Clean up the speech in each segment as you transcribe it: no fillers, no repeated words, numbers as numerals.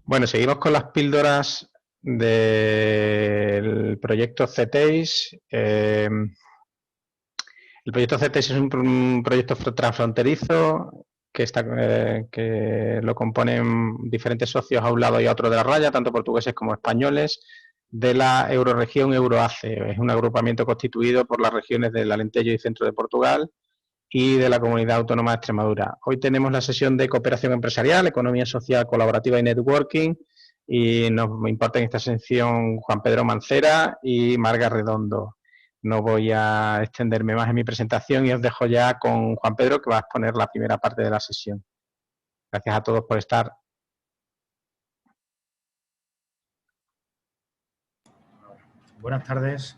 Bueno, seguimos con las píldoras del proyecto CETEIS. El proyecto CETEIS es un proyecto transfronterizo que lo componen diferentes socios a un lado y a otro de la raya, tanto portugueses como españoles, de la Euroregión Euroace. Es un agrupamiento constituido por las regiones del Alentejo y centro de Portugal y de la Comunidad Autónoma de Extremadura. Hoy tenemos la sesión de cooperación empresarial, economía social colaborativa y networking, y nos imparten esta sección Juan Pedro Mancera y Marga Redondo. No voy a extenderme más en mi presentación y os dejo ya con Juan Pedro, que va a exponer la primera parte de la sesión. Gracias a todos por estar. Buenas tardes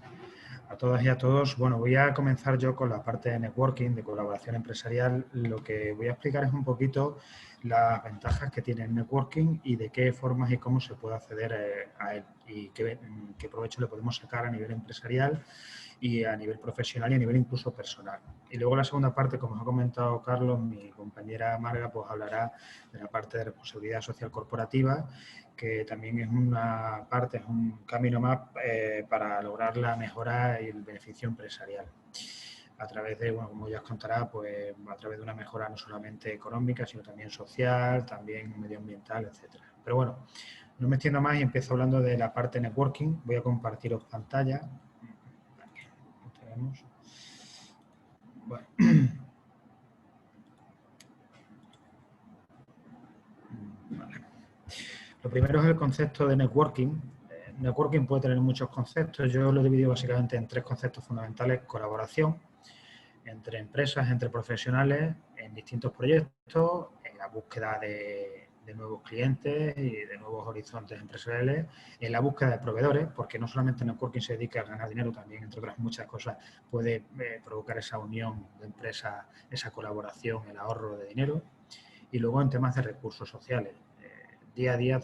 a todas y a todos. Bueno, voy a comenzar yo con la parte de networking, de colaboración empresarial. Lo que voy a explicar es un poquito las ventajas que tiene el networking y de qué formas y cómo se puede acceder a él y qué provecho le podemos sacar a nivel empresarial y a nivel profesional y a nivel incluso personal. Y luego la segunda parte, como ha comentado Carlos, mi compañera Marga, pues hablará de la parte de responsabilidad social corporativa, que también es una parte, es un camino más para lograr la mejora y el beneficio empresarial. A través de, bueno, como ya os contará, pues a través de una mejora no solamente económica, sino también social, también medioambiental, etcétera. Pero bueno, no me extiendo más y empiezo hablando de la parte networking. Voy a compartiros pantalla. Tenemos. Bueno. Vale. Lo primero es el concepto de networking. Networking puede tener muchos conceptos. Yo lo he dividido básicamente en tres conceptos fundamentales: colaboración entre empresas, entre profesionales, en distintos proyectos, en la búsqueda de nuevos clientes y de nuevos horizontes empresariales, en la búsqueda de proveedores, porque no solamente networking se dedica a ganar dinero, también, entre otras muchas cosas, puede provocar esa unión de empresas, esa colaboración, el ahorro de dinero. Y luego en temas de recursos sociales. Día a día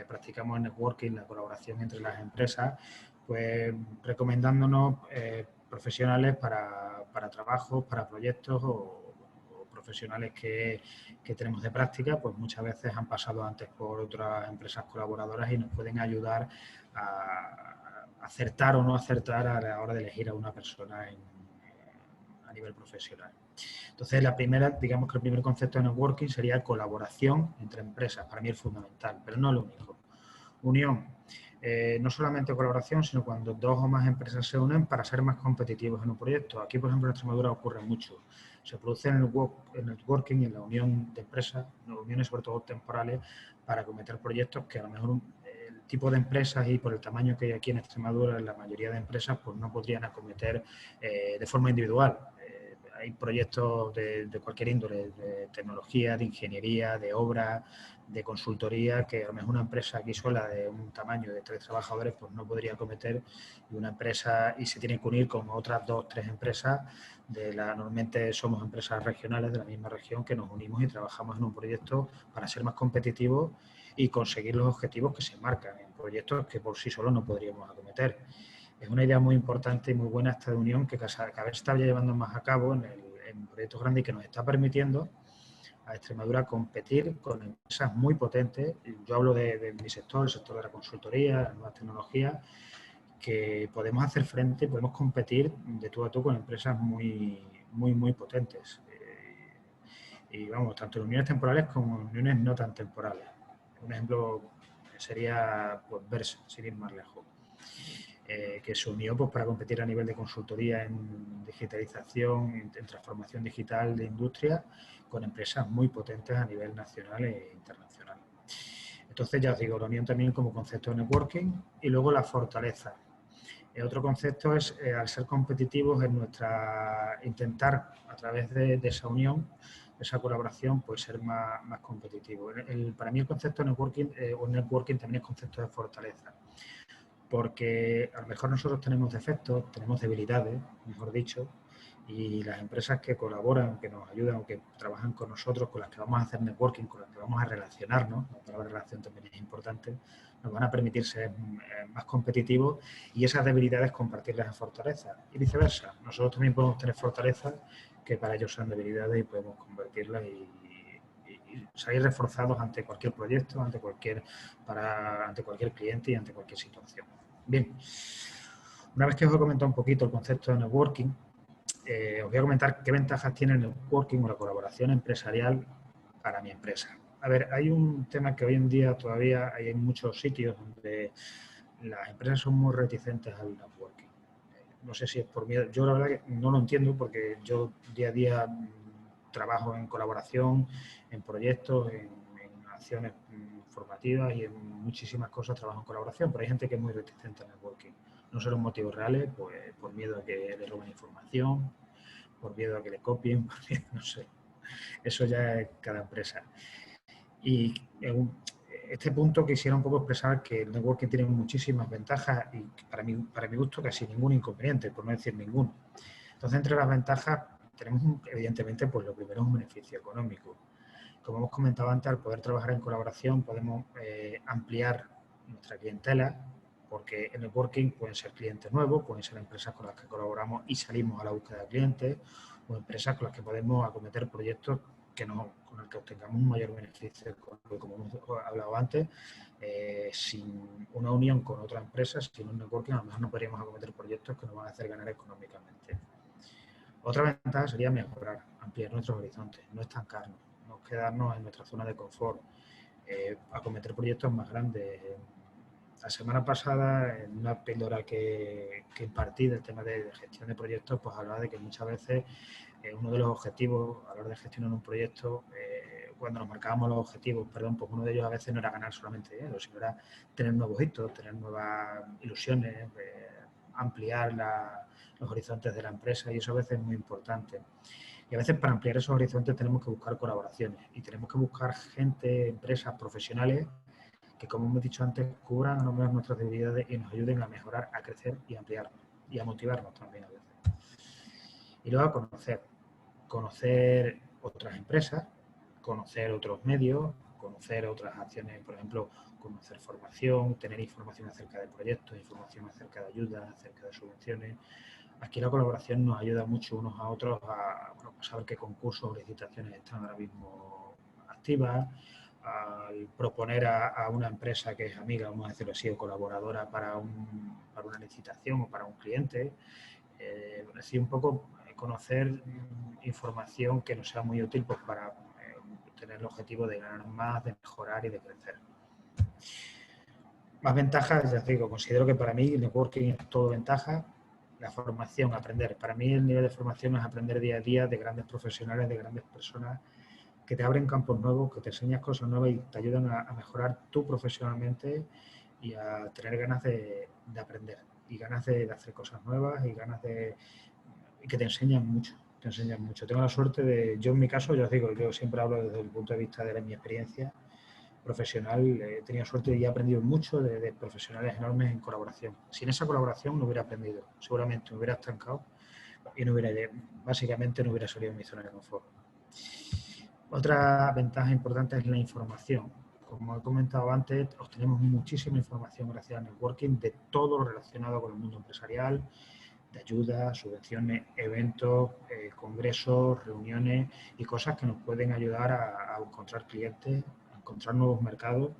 practicamos el networking, la colaboración entre las empresas, pues recomendándonos profesionales para trabajos, para proyectos o profesionales que tenemos de práctica, pues muchas veces han pasado antes por otras empresas colaboradoras y nos pueden ayudar a acertar o no acertar a la hora de elegir a una persona a nivel profesional. Entonces, digamos que el primer concepto de networking sería colaboración entre empresas. Para mí es fundamental, pero no lo único. Unión. No solamente colaboración, sino cuando dos o más empresas se unen para ser más competitivos en un proyecto. Aquí, por ejemplo, en Extremadura ocurre mucho. Se produce el networking y en la unión de empresas, uniones sobre todo temporales, para cometer proyectos que a lo mejor el tipo de empresas y por el tamaño que hay aquí en Extremadura, la mayoría de empresas pues no podrían acometer de forma individual. Hay proyectos de cualquier índole, de tecnología, de ingeniería, de obra, de consultoría, que a lo mejor una empresa aquí sola de un tamaño de 3 trabajadores pues no podría acometer, y una empresa y se tiene que unir con otras 2 o 3 empresas. Normalmente somos empresas regionales de la misma región que nos unimos y trabajamos en un proyecto para ser más competitivos y conseguir los objetivos que se marcan en proyectos que por sí solos no podríamos acometer. Es una idea muy importante y muy buena esta de unión que cada vez está llevando más a cabo en proyectos grandes y que nos está permitiendo a Extremadura competir con empresas muy potentes. Yo hablo de mi sector, el sector de la consultoría, las nuevas tecnologías, que podemos hacer frente, podemos competir de tú a tú con empresas muy potentes. Y vamos, tanto en uniones temporales como en uniones no tan temporales. Un ejemplo sería pues Versa, sin ir más lejos. Que se unió pues, para competir a nivel de consultoría en digitalización, en transformación digital de industria, con empresas muy potentes a nivel nacional e internacional. Entonces, ya os digo, la unión también como concepto de networking y luego la fortaleza. Otro concepto es, al ser competitivos, en intentar, a través de esa unión, de esa colaboración, pues ser más competitivo. Para mí el concepto de networking también es concepto de fortaleza, porque a lo mejor nosotros tenemos defectos, tenemos debilidades, mejor dicho, y las empresas que colaboran, que nos ayudan o que trabajan con nosotros, con las que vamos a hacer networking, con las que vamos a relacionarnos, la palabra relación también es importante, nos van a permitir ser más competitivos y esas debilidades compartirlas en fortalezas y viceversa. Nosotros también podemos tener fortalezas que para ellos son debilidades y podemos convertirlas y salir reforzados ante cualquier proyecto, ante cualquier cliente y ante cualquier situación. Bien, una vez que os he comentado un poquito el concepto de networking, os voy a comentar qué ventajas tiene el networking o la colaboración empresarial para mi empresa. A ver, hay un tema que hoy en día todavía hay en muchos sitios donde las empresas son muy reticentes al networking. No sé si es por miedo. Yo la verdad que no lo entiendo porque yo día a día trabajo en colaboración, en proyectos, en acciones formativas y en muchísimas cosas trabajo en colaboración, pero hay gente que es muy reticente al networking. No son los motivos reales, pues por miedo a que le roben información, por miedo a que le copien, por miedo, no sé. Eso ya es cada empresa. Y en este punto quisiera un poco expresar que el networking tiene muchísimas ventajas y para mi gusto casi ningún inconveniente, por no decir ninguno. Entonces, entre las ventajas tenemos evidentemente pues lo primero es un beneficio económico. Como hemos comentado antes, al poder trabajar en colaboración podemos ampliar nuestra clientela, porque en networking pueden ser clientes nuevos, pueden ser empresas con las que colaboramos y salimos a la búsqueda de clientes, o empresas con las que podemos acometer proyectos con los que obtengamos un mayor beneficio. Como hemos hablado antes, sin una unión con otra empresa, sin un networking, a lo mejor no podríamos acometer proyectos que nos van a hacer ganar económicamente. Otra ventaja sería mejorar, ampliar nuestros horizontes, no estancarnos, no quedarnos en nuestra zona de confort, acometer proyectos más grandes. La semana pasada, en una píldora que impartí del tema de gestión de proyectos, pues hablaba de que muchas veces uno de los objetivos a la hora de gestionar un proyecto, cuando nos marcábamos los objetivos, pues uno de ellos a veces no era ganar solamente dinero, sino era tener nuevos hitos, tener nuevas ilusiones, ampliar los horizontes de la empresa, y eso a veces es muy importante. Y a veces para ampliar esos horizontes tenemos que buscar colaboraciones y tenemos que buscar gente, empresas, profesionales que, como hemos dicho antes, cubran a lo mejor nuestras debilidades y nos ayuden a mejorar, a crecer y a ampliarnos y a motivarnos también a veces. Y luego a conocer otras empresas, conocer otros medios, conocer otras acciones, por ejemplo, conocer formación, tener información acerca de proyectos, información acerca de ayudas, acerca de subvenciones. Aquí la colaboración nos ayuda mucho unos a otros a saber qué concursos o licitaciones están ahora mismo activas, al proponer a una empresa que es amiga, vamos a decirlo así, o colaboradora para una licitación o para un cliente. Así un poco conocer información que nos sea muy útil pues, para tener el objetivo de ganar más, de mejorar y de crecer. Más ventajas, ya digo, considero que para mí el networking es todo ventaja. La formación, aprender. Para mí el nivel de formación es aprender día a día de grandes profesionales, de grandes personas que te abren campos nuevos, que te enseñan cosas nuevas y te ayudan a mejorar tú profesionalmente y a tener ganas de aprender y ganas de hacer cosas nuevas y ganas y que te enseñan mucho. Tengo la suerte yo en mi caso, ya os digo, yo siempre hablo desde el punto de vista de mi experiencia profesional, he tenido suerte y he aprendido mucho de profesionales enormes en colaboración. Sin esa colaboración no hubiera aprendido, seguramente me hubiera estancado y básicamente no hubiera salido de mi zona de confort. Otra ventaja importante es la información. Como he comentado antes, obtenemos muchísima información gracias al networking de todo lo relacionado con el mundo empresarial, de ayuda, subvenciones, eventos, congresos, reuniones y cosas que nos pueden ayudar a encontrar clientes, a encontrar nuevos mercados,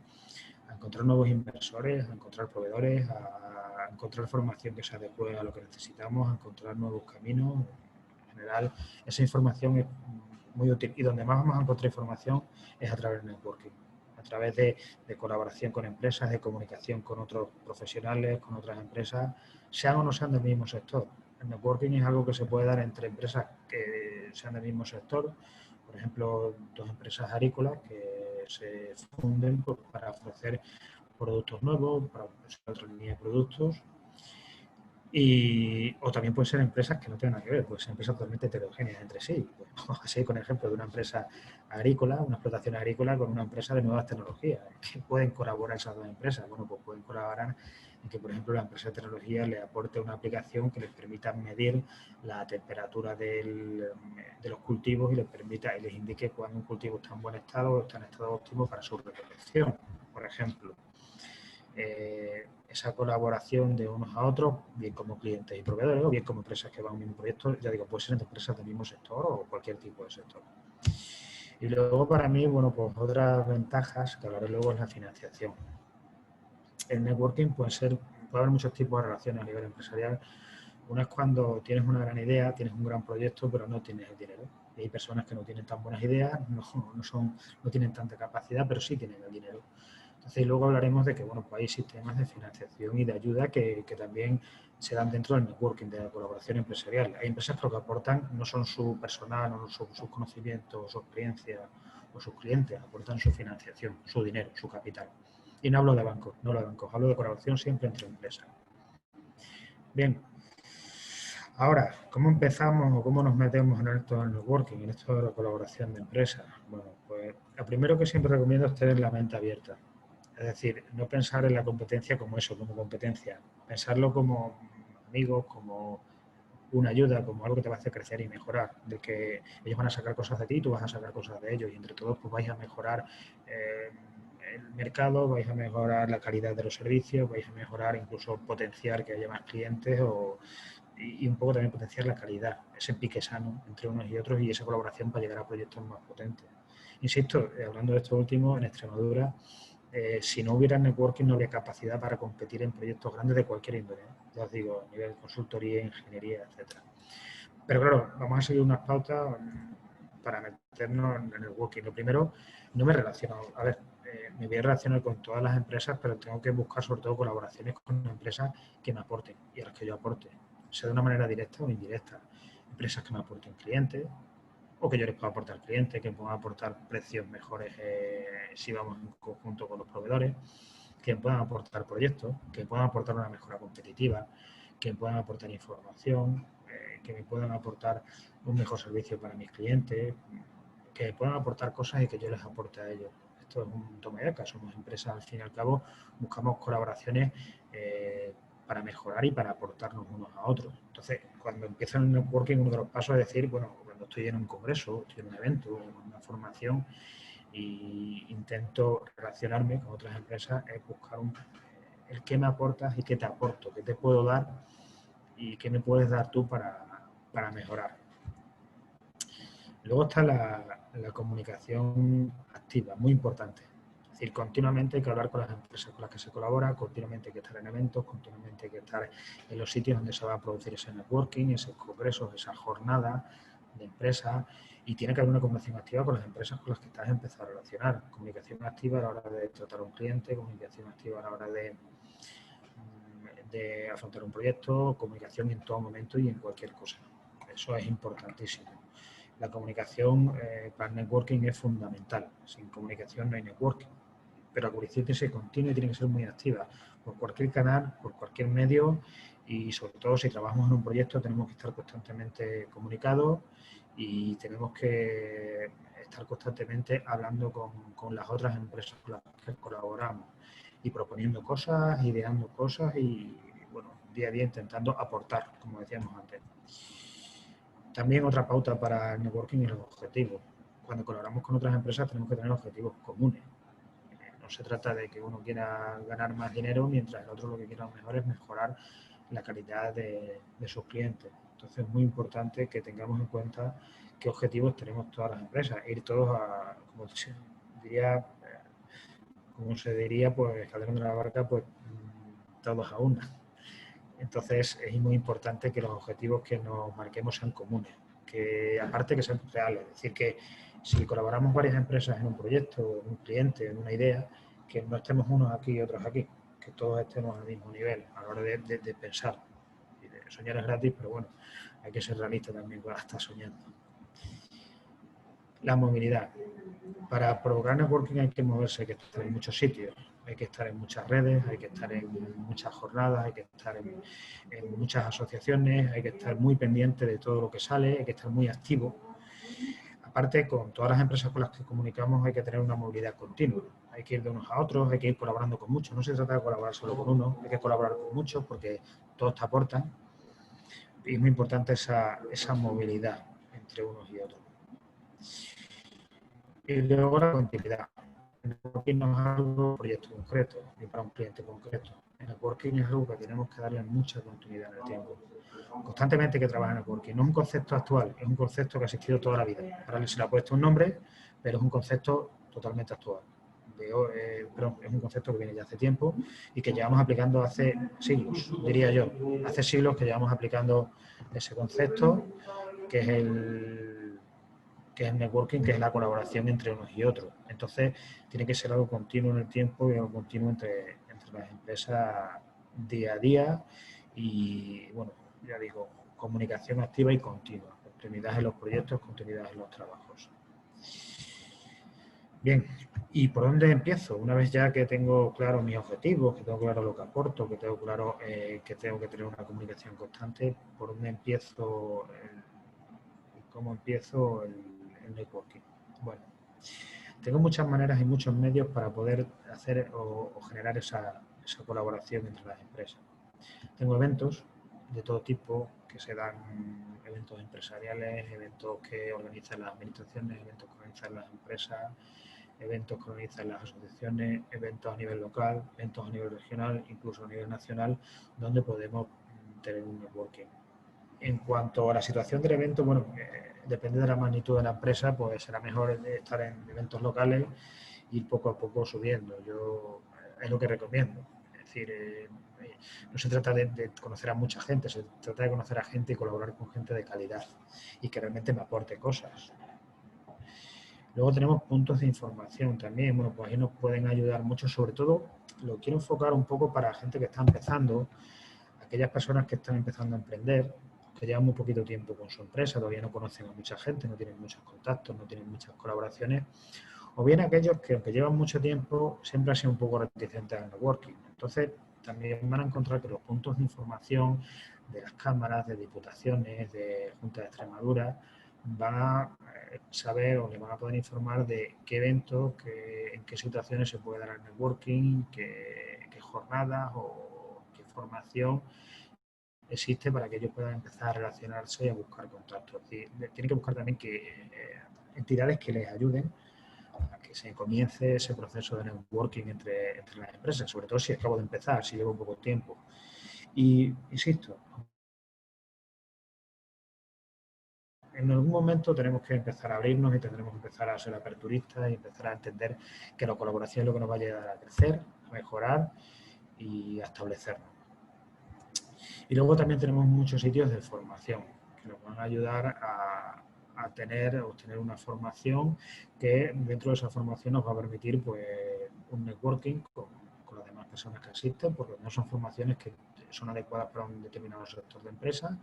a encontrar nuevos inversores, a encontrar proveedores, a encontrar formación que se adecue a lo que necesitamos, a encontrar nuevos caminos. En general, esa información es muy útil y donde más vamos a encontrar información es a través del networking, a través de colaboración con empresas, de comunicación con otros profesionales, con otras empresas, sean o no sean del mismo sector. El networking es algo que se puede dar entre empresas que sean del mismo sector, por ejemplo, dos empresas agrícolas que se funden para ofrecer productos nuevos, para ofrecer otra línea de productos. O también pueden ser empresas que no tengan nada que ver, pueden ser empresas totalmente heterogéneas entre sí. Pues, así, con el ejemplo de una empresa agrícola, una explotación agrícola con una empresa de nuevas tecnologías. ¿Qué pueden colaborar esas dos empresas? Bueno, pues pueden colaborar en que, por ejemplo, la empresa de tecnología le aporte una aplicación que les permita medir la temperatura de los cultivos y les indique cuando un cultivo está en buen estado o está en estado óptimo para su recolección, por ejemplo. Esa colaboración de unos a otros, bien como clientes y proveedores, o bien como empresas que van a un mismo proyecto, ya digo, puede ser entre empresas del mismo sector o cualquier tipo de sector. Y luego para mí, bueno, pues otras ventajas que hablaré luego es la financiación. El networking puede haber muchos tipos de relaciones a nivel empresarial. Una es cuando tienes una gran idea, tienes un gran proyecto, pero no tienes el dinero. Y hay personas que no tienen tan buenas ideas, no tienen tanta capacidad, pero sí tienen el dinero. Entonces, luego hablaremos de que, bueno, pues hay sistemas de financiación y de ayuda que también se dan dentro del networking, de la colaboración empresarial. Hay empresas que lo que aportan no son su personal, no son sus conocimientos, su experiencia o sus clientes, aportan su financiación, su dinero, su capital. Y no hablo de bancos, no hablo de bancos, hablo de colaboración siempre entre empresas. Bien, ahora, ¿cómo empezamos o cómo nos metemos en esto del networking, en esto de la colaboración de empresas? Bueno, pues lo primero que siempre recomiendo es tener la mente abierta. Es decir, no pensar en la competencia como eso, como competencia. Pensarlo como amigos, como una ayuda, como algo que te va a hacer crecer y mejorar. De que ellos van a sacar cosas de ti y tú vas a sacar cosas de ellos. Y entre todos pues vais a mejorar el mercado, vais a mejorar la calidad de los servicios, vais a mejorar, incluso potenciar que haya más clientes y un poco también potenciar la calidad, ese pique sano entre unos y otros y esa colaboración para llegar a proyectos más potentes. Insisto, hablando de esto último, en Extremadura, si no hubiera networking no habría capacidad para competir en proyectos grandes de cualquier índole, ya os digo, a nivel de consultoría, ingeniería, etcétera. Pero claro, vamos a seguir unas pautas para meternos en el networking. Lo primero, no me relaciono, a ver, me voy a relacionar con todas las empresas, pero tengo que buscar sobre todo colaboraciones con empresas que me aporten y a las que yo aporte, sea de una manera directa o indirecta. Empresas que me aporten clientes o que yo les pueda aportar clientes, que puedan aportar precios mejores si vamos en conjunto con los proveedores, que puedan aportar proyectos, que puedan aportar una mejora competitiva, que puedan aportar información, que me puedan aportar un mejor servicio para mis clientes, que puedan aportar cosas y que yo les aporte a ellos. Esto es un toma y daca, somos empresas, al fin y al cabo, buscamos colaboraciones para mejorar y para aportarnos unos a otros. Entonces, cuando empiezo el networking, uno de los pasos es decir, bueno, cuando estoy en un congreso, estoy en un evento, en una formación, y intento relacionarme con otras empresas, es buscar el qué me aportas y qué te aporto, qué te puedo dar y qué me puedes dar tú para mejorar. Luego está la comunicación activa, muy importante. Es decir, continuamente hay que hablar con las empresas con las que se colabora, continuamente hay que estar en eventos, continuamente hay que estar en los sitios donde se va a producir ese networking, esos congresos, esas jornadas de empresas, y tiene que haber una comunicación activa con las empresas con las que estás empezando a relacionar. Comunicación activa a la hora de tratar a un cliente, comunicación activa a la hora de afrontar un proyecto, comunicación en todo momento y en cualquier cosa. Eso es importantísimo. La comunicación para el networking es fundamental. Sin comunicación no hay networking. Pero la comunicación tiene que ser continua y tiene que ser muy activa. Por cualquier canal, por cualquier medio y sobre todo si trabajamos en un proyecto tenemos que estar constantemente comunicados y tenemos que estar constantemente hablando con las otras empresas con las que colaboramos y proponiendo cosas, ideando cosas y, bueno, día a día intentando aportar, como decíamos antes. También otra pauta para el networking es los objetivos. Cuando colaboramos con otras empresas tenemos que tener objetivos comunes. No se trata de que uno quiera ganar más dinero mientras el otro lo que quiera mejor es mejorar la calidad de sus clientes. Entonces es muy importante que tengamos en cuenta qué objetivos tenemos todas las empresas. Ir todos a, como se diría, pues Calderón de la Barca, pues todos a una. Entonces es muy importante que los objetivos que nos marquemos sean comunes, que aparte que sean reales, es decir, que si colaboramos varias empresas en un proyecto, en un cliente, en una idea, que no estemos unos aquí y otros aquí, que todos estemos al mismo nivel a la hora de pensar. Soñar es gratis, pero bueno, hay que ser realista también cuando estás soñando. La movilidad. Para provocar networking hay que moverse, hay que estar en muchos sitios, hay que estar en muchas redes, hay que estar en muchas jornadas, hay que estar en muchas asociaciones, hay que estar muy pendiente de todo lo que sale, hay que estar muy activo. Aparte, con todas las empresas con las que comunicamos hay que tener una movilidad continua, hay que ir de unos a otros, hay que ir colaborando con muchos, no se trata de colaborar solo con uno, hay que colaborar con muchos porque todos te aportan y es muy importante esa movilidad entre unos y otros. Y luego la continuidad. El networking no es algo proyecto concreto, ni para un cliente concreto. El networking es algo que tenemos que darle mucha continuidad en el tiempo. Constantemente hay que trabajar en networking. No es un concepto actual, es un concepto que ha existido toda la vida. Ahora se le ha puesto un nombre, pero es un concepto totalmente actual. Es un concepto que viene ya hace tiempo y que llevamos aplicando hace siglos, diría yo. Hace siglos que llevamos aplicando ese concepto, que es el networking, que es la colaboración entre unos y otros. Entonces, tiene que ser algo continuo en el tiempo y algo continuo entre las empresas día a día y, bueno, ya digo, comunicación activa y continua, continuidad en los proyectos, continuidad en los trabajos. Bien, ¿y por dónde empiezo? Una vez ya que tengo claro mis objetivos, que tengo claro lo que aporto, que tengo claro que tengo que tener una comunicación constante, ¿por dónde empiezo? ¿Cómo empiezo el networking? Bueno, tengo muchas maneras y muchos medios para poder hacer o generar esa colaboración entre las empresas. Tengo eventos de todo tipo que se dan, eventos empresariales, eventos que organizan las administraciones, eventos que organizan las empresas, eventos que organizan las asociaciones, eventos a nivel local, eventos a nivel regional, incluso a nivel nacional, donde podemos tener un networking. En cuanto a la situación del evento, bueno, depende de la magnitud de la empresa, pues será mejor estar en eventos locales e ir poco a poco subiendo. Yo es lo que recomiendo. Es decir, no se trata de conocer a mucha gente, se trata de conocer a gente y colaborar con gente de calidad y que realmente me aporte cosas. Luego tenemos puntos de información también, bueno, pues ahí nos pueden ayudar mucho, sobre todo lo quiero enfocar un poco para gente que está empezando, aquellas personas que están empezando a emprender, que llevan muy poquito tiempo con su empresa, todavía no conocen a mucha gente, no tienen muchos contactos, no tienen muchas colaboraciones, o bien aquellos que aunque llevan mucho tiempo siempre han sido un poco reticentes al networking. Entonces también van a encontrar que los puntos de información de las cámaras, de diputaciones, de Junta de Extremadura, van a saber o le van a poder informar de qué eventos, en qué situaciones se puede dar el networking, qué jornadas o qué formación existe para que ellos puedan empezar a relacionarse y a buscar contactos. Tienen que buscar también entidades que les ayuden a que se comience ese proceso de networking entre las empresas, sobre todo si acabo de empezar, si llevo poco tiempo. Y, insisto, en algún momento tenemos que empezar a abrirnos y tendremos que empezar a ser aperturistas y empezar a entender que la colaboración es lo que nos va a ayudar a crecer, a mejorar y a establecernos. Y luego también tenemos muchos sitios de formación que nos van a ayudar a obtener una formación que dentro de esa formación nos va a permitir pues, un networking con las demás personas que asisten, porque no son formaciones que son adecuadas para un determinado sector de empresa,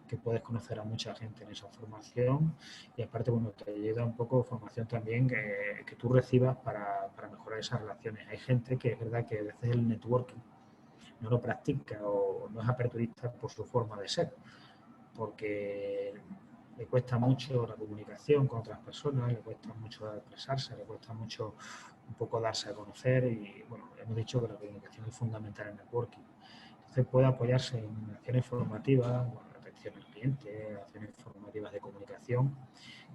que puedes conocer a mucha gente en esa formación y aparte, bueno, te ayuda un poco formación también que tú recibas para mejorar esas relaciones. Hay gente que es verdad que a veces el networking no lo practica o no es aperturista por su forma de ser, porque le cuesta mucho la comunicación con otras personas, le cuesta mucho expresarse, le cuesta mucho un poco darse a conocer y, bueno, hemos dicho que la comunicación es fundamental en el networking. Entonces puede apoyarse en acciones formativas, bueno, atención al cliente, acciones formativas de comunicación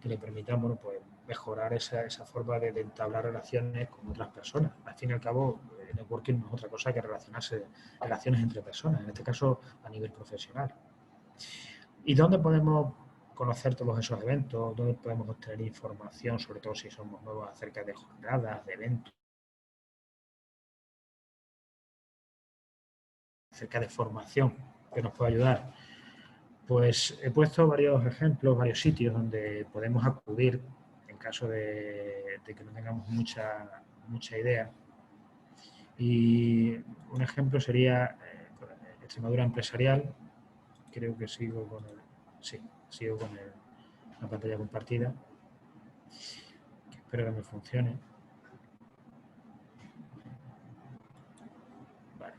que le permitan, bueno, pues mejorar esa forma de entablar relaciones con otras personas. Al fin y al cabo, el networking no es otra cosa que relaciones entre personas, en este caso a nivel profesional. ¿Y dónde podemos conocer todos esos eventos? ¿Dónde podemos obtener información, sobre todo si somos nuevos, acerca de jornadas, de eventos, acerca de formación que nos puede ayudar? Pues he puesto varios ejemplos, varios sitios donde podemos acudir en caso de que no tengamos mucha idea. Y un ejemplo sería Extremadura Empresarial. Creo que sigo con la pantalla compartida. Espero que me funcione. Vale.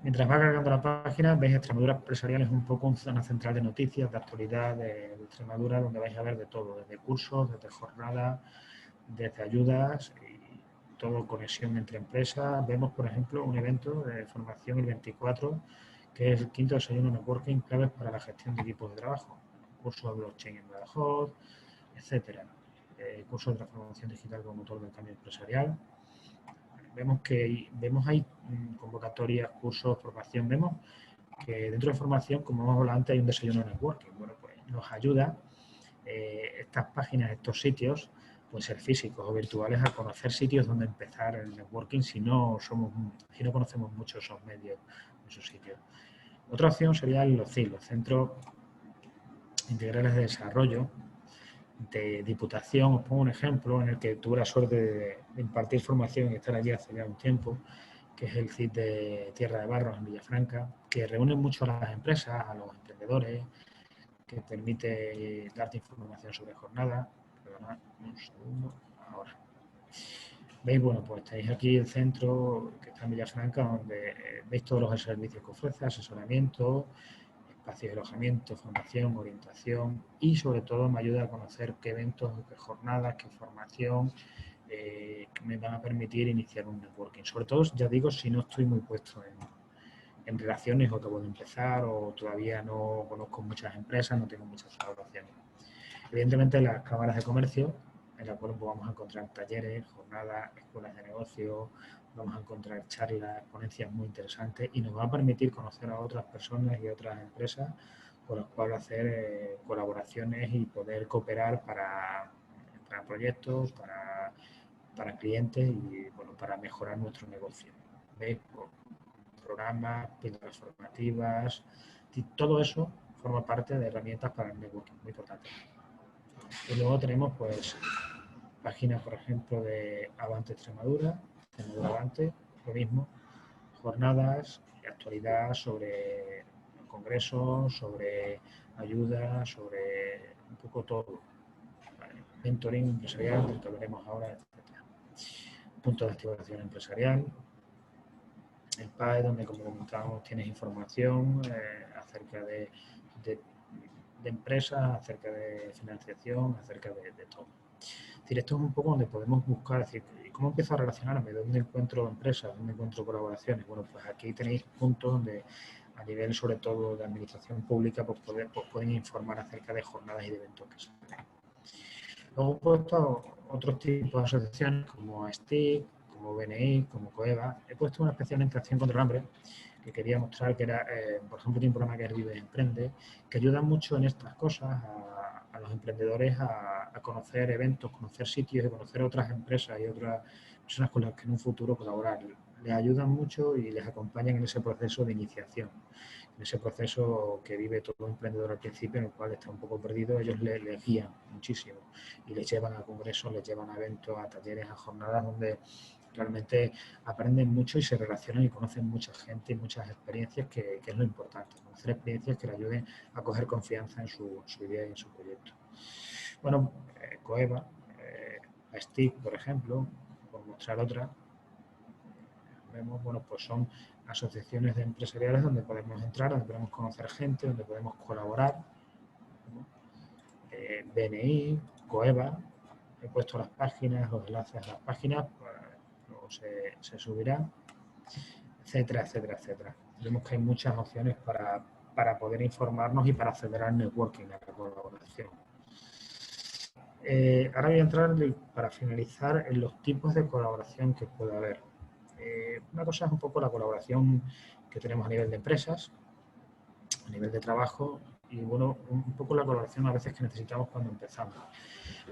Mientras va cargando la página, veis Extremadura Empresarial es un poco una central de noticias, de actualidad de Extremadura, donde vais a ver de todo, desde cursos, desde jornadas, desde ayudas y todo conexión entre empresas. Vemos, por ejemplo, un evento de formación el 24, que es el 5º desayuno networking claves para la gestión de equipos de trabajo. Cursos de blockchain en Badajoz, etcétera. Cursos de transformación digital como motor del cambio empresarial. Vemos ahí convocatorias, cursos, formación. Vemos que dentro de formación, como hemos hablado antes, hay un desayuno networking. Bueno, pues nos ayuda estas páginas, estos sitios, pueden ser físicos o virtuales, a conocer sitios donde empezar el networking si no conocemos mucho esos medios, esos sitios. Otra opción serían los CID, los Centros Integrales de Desarrollo de Diputación. Os pongo un ejemplo en el que tuve la suerte de impartir formación y estar allí hace ya un tiempo, que es el CID de Tierra de Barros en Villafranca, que reúne mucho a las empresas, a los emprendedores, que permite darte información sobre jornada. Perdona, un segundo, ahora. ¿Veis? Bueno, pues tenéis aquí el centro que está en Villafranca, donde veis todos los servicios que ofrece, asesoramiento, espacios de alojamiento, formación, orientación y sobre todo me ayuda a conocer qué eventos, qué jornadas, qué formación me van a permitir iniciar un networking. Sobre todo, ya digo, si no estoy muy puesto en relaciones o acabo de empezar o todavía no conozco muchas empresas, no tengo muchas colaboraciones. Evidentemente, las cámaras de comercio, en las cuales vamos a encontrar talleres, jornadas, escuelas de negocio, vamos a encontrar charlas, ponencias muy interesantes y nos va a permitir conocer a otras personas y otras empresas con las cuales hacer colaboraciones y poder cooperar para proyectos, para clientes y bueno, para mejorar nuestro negocio. ¿Veis? Programas, píldoras formativas, y todo eso forma parte de herramientas para el networking, muy importante. Y luego tenemos pues páginas, por ejemplo, de Avante Extremadura Avante, lo mismo, jornadas de actualidad sobre congresos, sobre ayuda, sobre un poco todo. ¿Vale? Mentoring empresarial, del que hablaremos ahora, etc. Punto de activación empresarial. El PAE, donde, como comentábamos, tienes información acerca de empresas, acerca de financiación, acerca de todo. Es decir, esto es un poco donde podemos buscar, es decir, ¿cómo empiezo a relacionarme? ¿Dónde encuentro empresas? ¿Dónde encuentro colaboraciones? Bueno, pues aquí tenéis puntos donde a nivel, sobre todo, de administración pública, pues pueden informar acerca de jornadas y de eventos que se hacen. Luego he puesto otros tipos de asociaciones como STIC, como BNI, como COEVA. He puesto una especialmente Acción contra el Hambre, que quería mostrar que era, por ejemplo, tiene un programa que es Vive Emprende, que ayuda mucho en estas cosas a los emprendedores a conocer eventos, conocer sitios y conocer otras empresas y otras personas con las que en un futuro colaborar. Les ayudan mucho y les acompañan en ese proceso de iniciación, en ese proceso que vive todo emprendedor al principio, en el cual está un poco perdido. Ellos les guían muchísimo y les llevan a congresos, les llevan a eventos, a talleres, a jornadas donde realmente aprenden mucho y se relacionan y conocen mucha gente y muchas experiencias, que es lo importante, conocer experiencias que le ayuden a coger confianza en su idea y en su proyecto. Bueno, COEVA, STIC, por ejemplo, por mostrar otra, vemos, bueno, pues son asociaciones de empresariales donde podemos entrar, donde podemos conocer gente, donde podemos colaborar. BNI, COEVA, he puesto las páginas, los enlaces a las páginas, luego se subirá, etcétera, etcétera, etcétera. Vemos que hay muchas opciones para poder informarnos y para acceder al networking, a la colaboración. Ahora voy a entrar, para finalizar, en los tipos de colaboración que puede haber. Una cosa es un poco la colaboración que tenemos a nivel de empresas, a nivel de trabajo y, bueno, un poco la colaboración a veces que necesitamos cuando empezamos.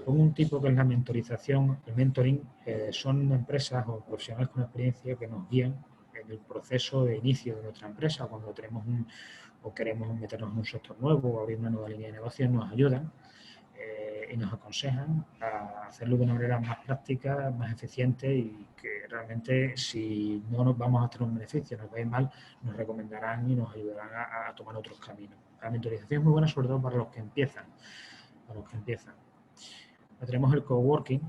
Un tipo que es la mentorización, el mentoring, son empresas o profesionales con experiencia que nos guían en el proceso de inicio de nuestra empresa, cuando tenemos o queremos meternos en un sector nuevo o abrir una nueva línea de negocio, nos ayudan y nos aconsejan a hacerlo de una manera más práctica, más eficiente y que realmente, si no nos vamos a tener un beneficio, nos va a ir mal, nos recomendarán y nos ayudarán a tomar otros caminos. La mentorización es muy buena, sobre todo para los que empiezan. Tenemos el coworking,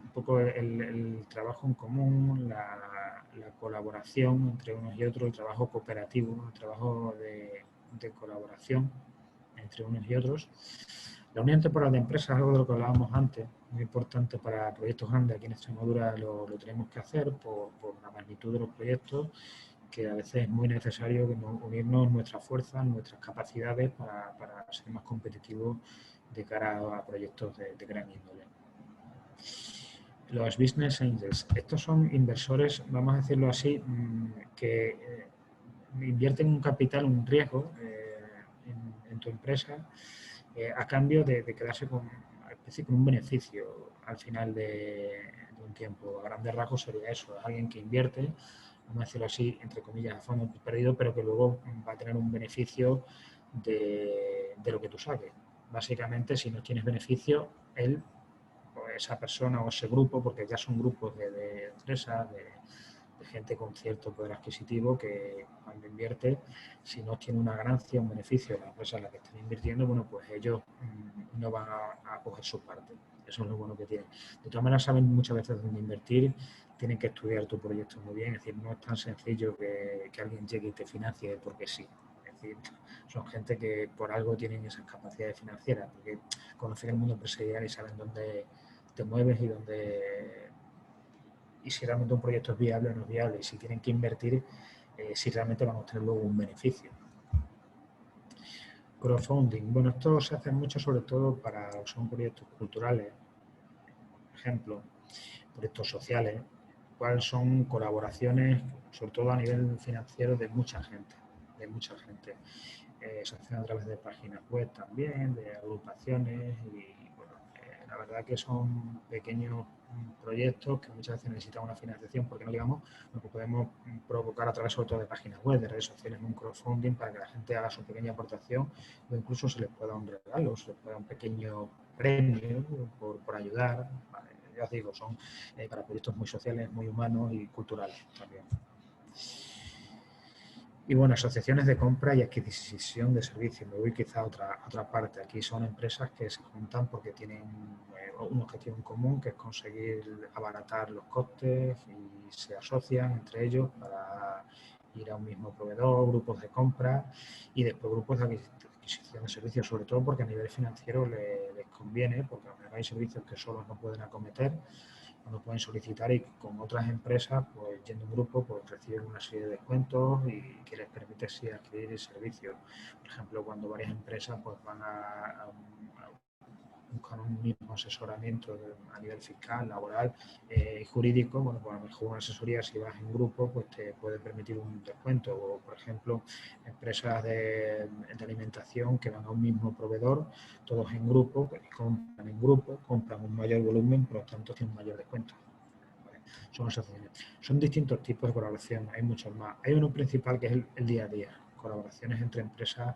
un poco el trabajo en común, la colaboración entre unos y otros, el trabajo cooperativo, el trabajo de colaboración entre unos y otros. La unión temporal de empresas es algo de lo que hablábamos antes, muy importante para proyectos grandes. Aquí en Extremadura lo tenemos que hacer por la magnitud de los proyectos, que a veces es muy necesario unirnos nuestras fuerzas, nuestras capacidades para ser más competitivos de cara a proyectos de gran índole. Los business angels, estos son inversores, vamos a decirlo así, que invierten un capital, un riesgo en tu empresa a cambio de quedarse decir, con un beneficio al final de un tiempo. A grandes rasgos sería eso, alguien que invierte, vamos a decirlo así, entre comillas, a fondo perdido, pero que luego va a tener un beneficio de lo que tú saques. Básicamente, si no tienes beneficio, él o esa persona o ese grupo, porque ya son grupos de empresas, de gente con cierto poder adquisitivo que cuando invierte, si no tiene una ganancia, un beneficio de la empresa en la que están invirtiendo, bueno, pues ellos no van a coger su parte. Eso es lo bueno que tienen. De todas maneras, saben muchas veces dónde invertir, tienen que estudiar tu proyecto muy bien, es decir, no es tan sencillo que alguien llegue y te financie porque sí. Es decir, son gente que por algo tienen esas capacidades financieras, porque conocen el mundo empresarial y saben dónde te mueves y si realmente un proyecto es viable o no es viable, y si tienen que invertir, si realmente van a obtener luego un beneficio. Crowdfunding. Bueno, esto se hace mucho sobre todo son proyectos culturales, por ejemplo, proyectos sociales, cuáles son colaboraciones, sobre todo a nivel financiero, de mucha gente, de mucha gente. Se hacen a través de páginas web también, de agrupaciones y bueno, la verdad que son pequeños proyectos que muchas veces necesitan una financiación porque no digamos lo que podemos provocar a través sobre todo de páginas web, de redes sociales, un crowdfunding para que la gente haga su pequeña aportación o incluso se les pueda un regalo, se les pueda un pequeño premio por ayudar. Vale, ya os digo, son para proyectos muy sociales, muy humanos y culturales también. Y bueno, asociaciones de compra y adquisición de servicios. Me voy quizá a otra parte. Aquí son empresas que se juntan porque tienen un objetivo en común, que es conseguir abaratar los costes y se asocian entre ellos para ir a un mismo proveedor, grupos de compra y después grupos de adquisición de servicios, sobre todo porque a nivel financiero les conviene, porque hay servicios que solos no pueden acometer, no pueden solicitar y con otras empresas, pues yendo un grupo, pues reciben una serie de descuentos y que les permite así adquirir el servicio. Por ejemplo, cuando varias empresas pues van a buscar un mismo asesoramiento a nivel fiscal, laboral y jurídico, bueno, pues a lo mejor una asesoría si vas en grupo pues te puede permitir un descuento o, por ejemplo, empresas de alimentación que van a un mismo proveedor, todos en grupo, pues compran en grupo, compran un mayor volumen, por lo tanto tienen un mayor descuento. Son asociaciones. Son distintos tipos de colaboración, hay muchos más. Hay uno principal que es el día a día, colaboraciones entre empresas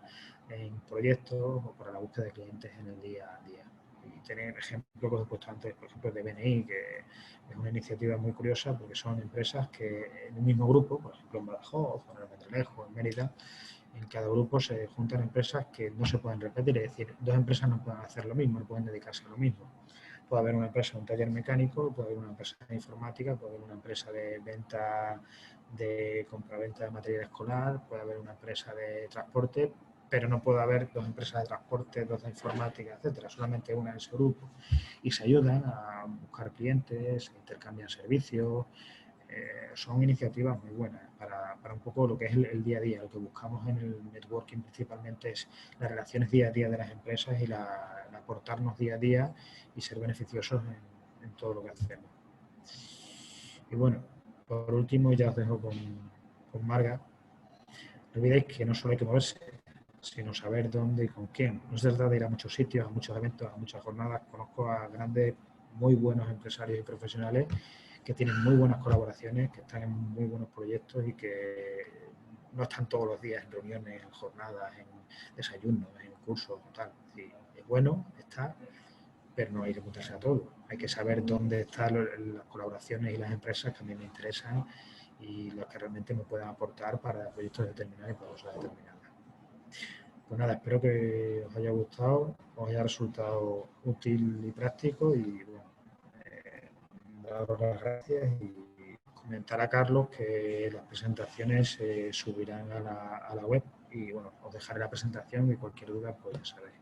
en proyectos o para la búsqueda de clientes en el día a día. Y tener ejemplos que os he puesto antes, por ejemplo, de BNI, que es una iniciativa muy curiosa porque son empresas que en un mismo grupo, por ejemplo en Badajoz, o en Almendralejo, en Mérida, en cada grupo se juntan empresas que no se pueden repetir, es decir, dos empresas no pueden hacer lo mismo, no pueden dedicarse a lo mismo. Puede haber una empresa de un taller mecánico, puede haber una empresa de informática, puede haber una empresa de venta, de compraventa de material escolar, puede haber una empresa de transporte, pero no puede haber dos empresas de transporte, dos de informática, etcétera, solamente una en ese grupo. Y se ayudan a buscar clientes, se intercambian servicios. Son iniciativas muy buenas para un poco lo que es el día a día. Lo que buscamos en el networking principalmente es las relaciones día a día de las empresas y el aportarnos día a día y ser beneficiosos en todo lo que hacemos. Y bueno, por último ya os dejo con Marga. No olvidéis que no solo hay que moverse, sino saber dónde y con quién. No se trata de ir a muchos sitios, a muchos eventos, a muchas jornadas. Conozco a grandes, muy buenos empresarios y profesionales que tienen muy buenas colaboraciones, que están en muy buenos proyectos y que no están todos los días en reuniones, en jornadas, en desayunos, en cursos, tal. Es bueno, está, pero no hay que apuntarse a todo. Hay que saber dónde están las colaboraciones y las empresas que a mí me interesan y las que realmente me puedan aportar para proyectos determinados y para cosas determinadas. Pues nada, espero que os haya gustado, os haya resultado útil y práctico y bueno, daros las gracias y comentar a Carlos que las presentaciones se subirán a la web y bueno, os dejaré la presentación y cualquier duda pues ya sabéis.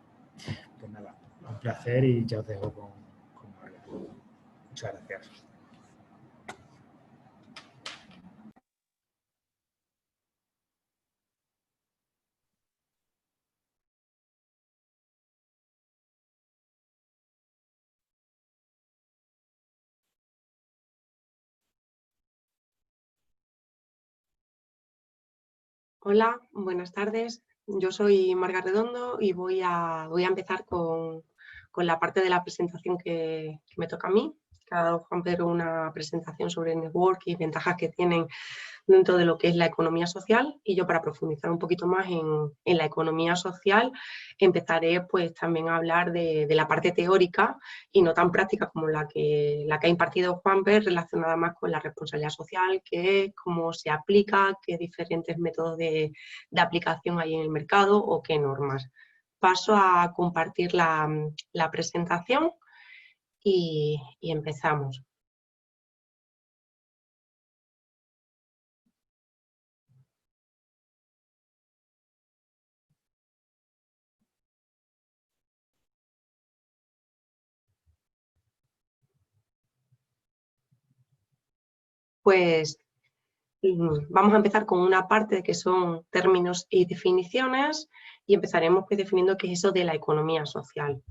Pues nada, un placer y ya os dejo con María. Muchas gracias. Hola, buenas tardes. Yo soy Marga Redondo y voy a empezar con la parte de la presentación que me toca a mí, que ha dado Juan Pedro una presentación sobre networking y ventajas que tienen dentro de lo que es la economía social, y yo, para profundizar un poquito más en la economía social, empezaré pues también a hablar de la parte teórica y no tan práctica como la que ha impartido Juan Pedro, relacionada más con la responsabilidad social, que es cómo se aplica, qué diferentes métodos de aplicación hay en el mercado o qué normas. Paso a compartir la presentación y empezamos. Pues vamos a empezar con una parte que son términos y definiciones, y empezaremos pues definiendo qué es eso de la economía social.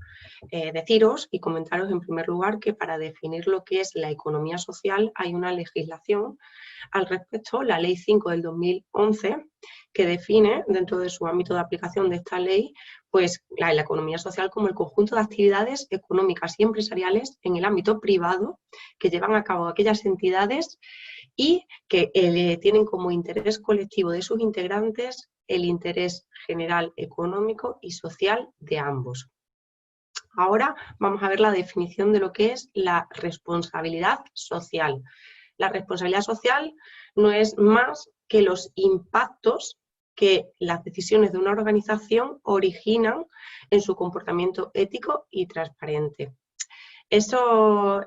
Deciros y comentaros en primer lugar que para definir lo que es la economía social hay una legislación al respecto, la Ley 5 del 2011, que define dentro de su ámbito de aplicación de esta ley pues la economía social como el conjunto de actividades económicas y empresariales en el ámbito privado que llevan a cabo aquellas entidades y que tienen como interés colectivo de sus integrantes el interés general económico y social de ambos. Ahora vamos a ver la definición de lo que es la responsabilidad social. La responsabilidad social no es más que los impactos que las decisiones de una organización originan en su comportamiento ético y transparente. Esa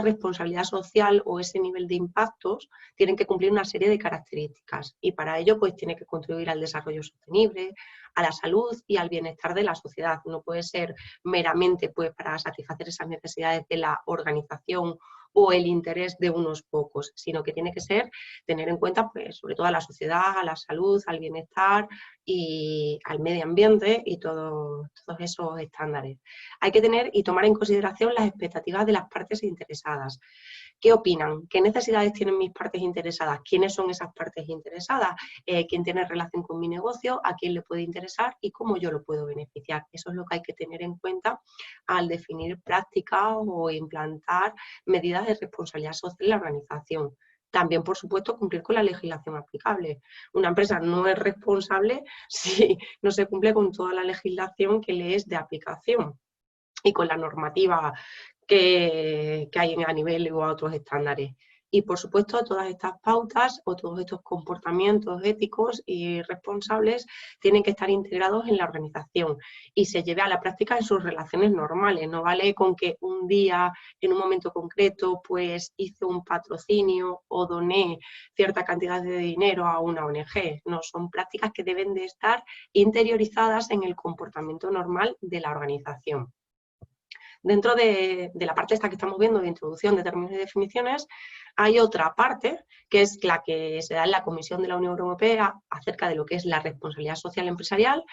responsabilidad social o ese nivel de impactos tienen que cumplir una serie de características, y para ello pues tiene que contribuir al desarrollo sostenible, a la salud y al bienestar de la sociedad. No puede ser meramente pues para satisfacer esas necesidades de la organización o el interés de unos pocos, sino que tiene que ser tener en cuenta pues sobre todo a la sociedad, a la salud, al bienestar y al medio ambiente y todos esos estándares. Hay que tener y tomar en consideración las expectativas de las partes interesadas. ¿Qué opinan? ¿Qué necesidades tienen mis partes interesadas? ¿Quiénes son esas partes interesadas? ¿Quién tiene relación con mi negocio? ¿A quién le puede interesar? ¿Y cómo yo lo puedo beneficiar? Eso es lo que hay que tener en cuenta al definir prácticas o implantar medidas de responsabilidad social en la organización. También, por supuesto, cumplir con la legislación aplicable. Una empresa no es responsable si no se cumple con toda la legislación que le es de aplicación y con la normativa que hay a nivel o a otros estándares. Y, por supuesto, todas estas pautas o todos estos comportamientos éticos y responsables tienen que estar integrados en la organización y se lleve a la práctica en sus relaciones normales. No vale con que un día, en un momento concreto, pues hice un patrocinio o doné cierta cantidad de dinero a una ONG. No, son prácticas que deben de estar interiorizadas en el comportamiento normal de la organización. Dentro de la parte esta que estamos viendo de introducción de términos y definiciones, hay otra parte que es la que se da en la Comisión de la Unión Europea acerca de lo que es la responsabilidad social empresarial,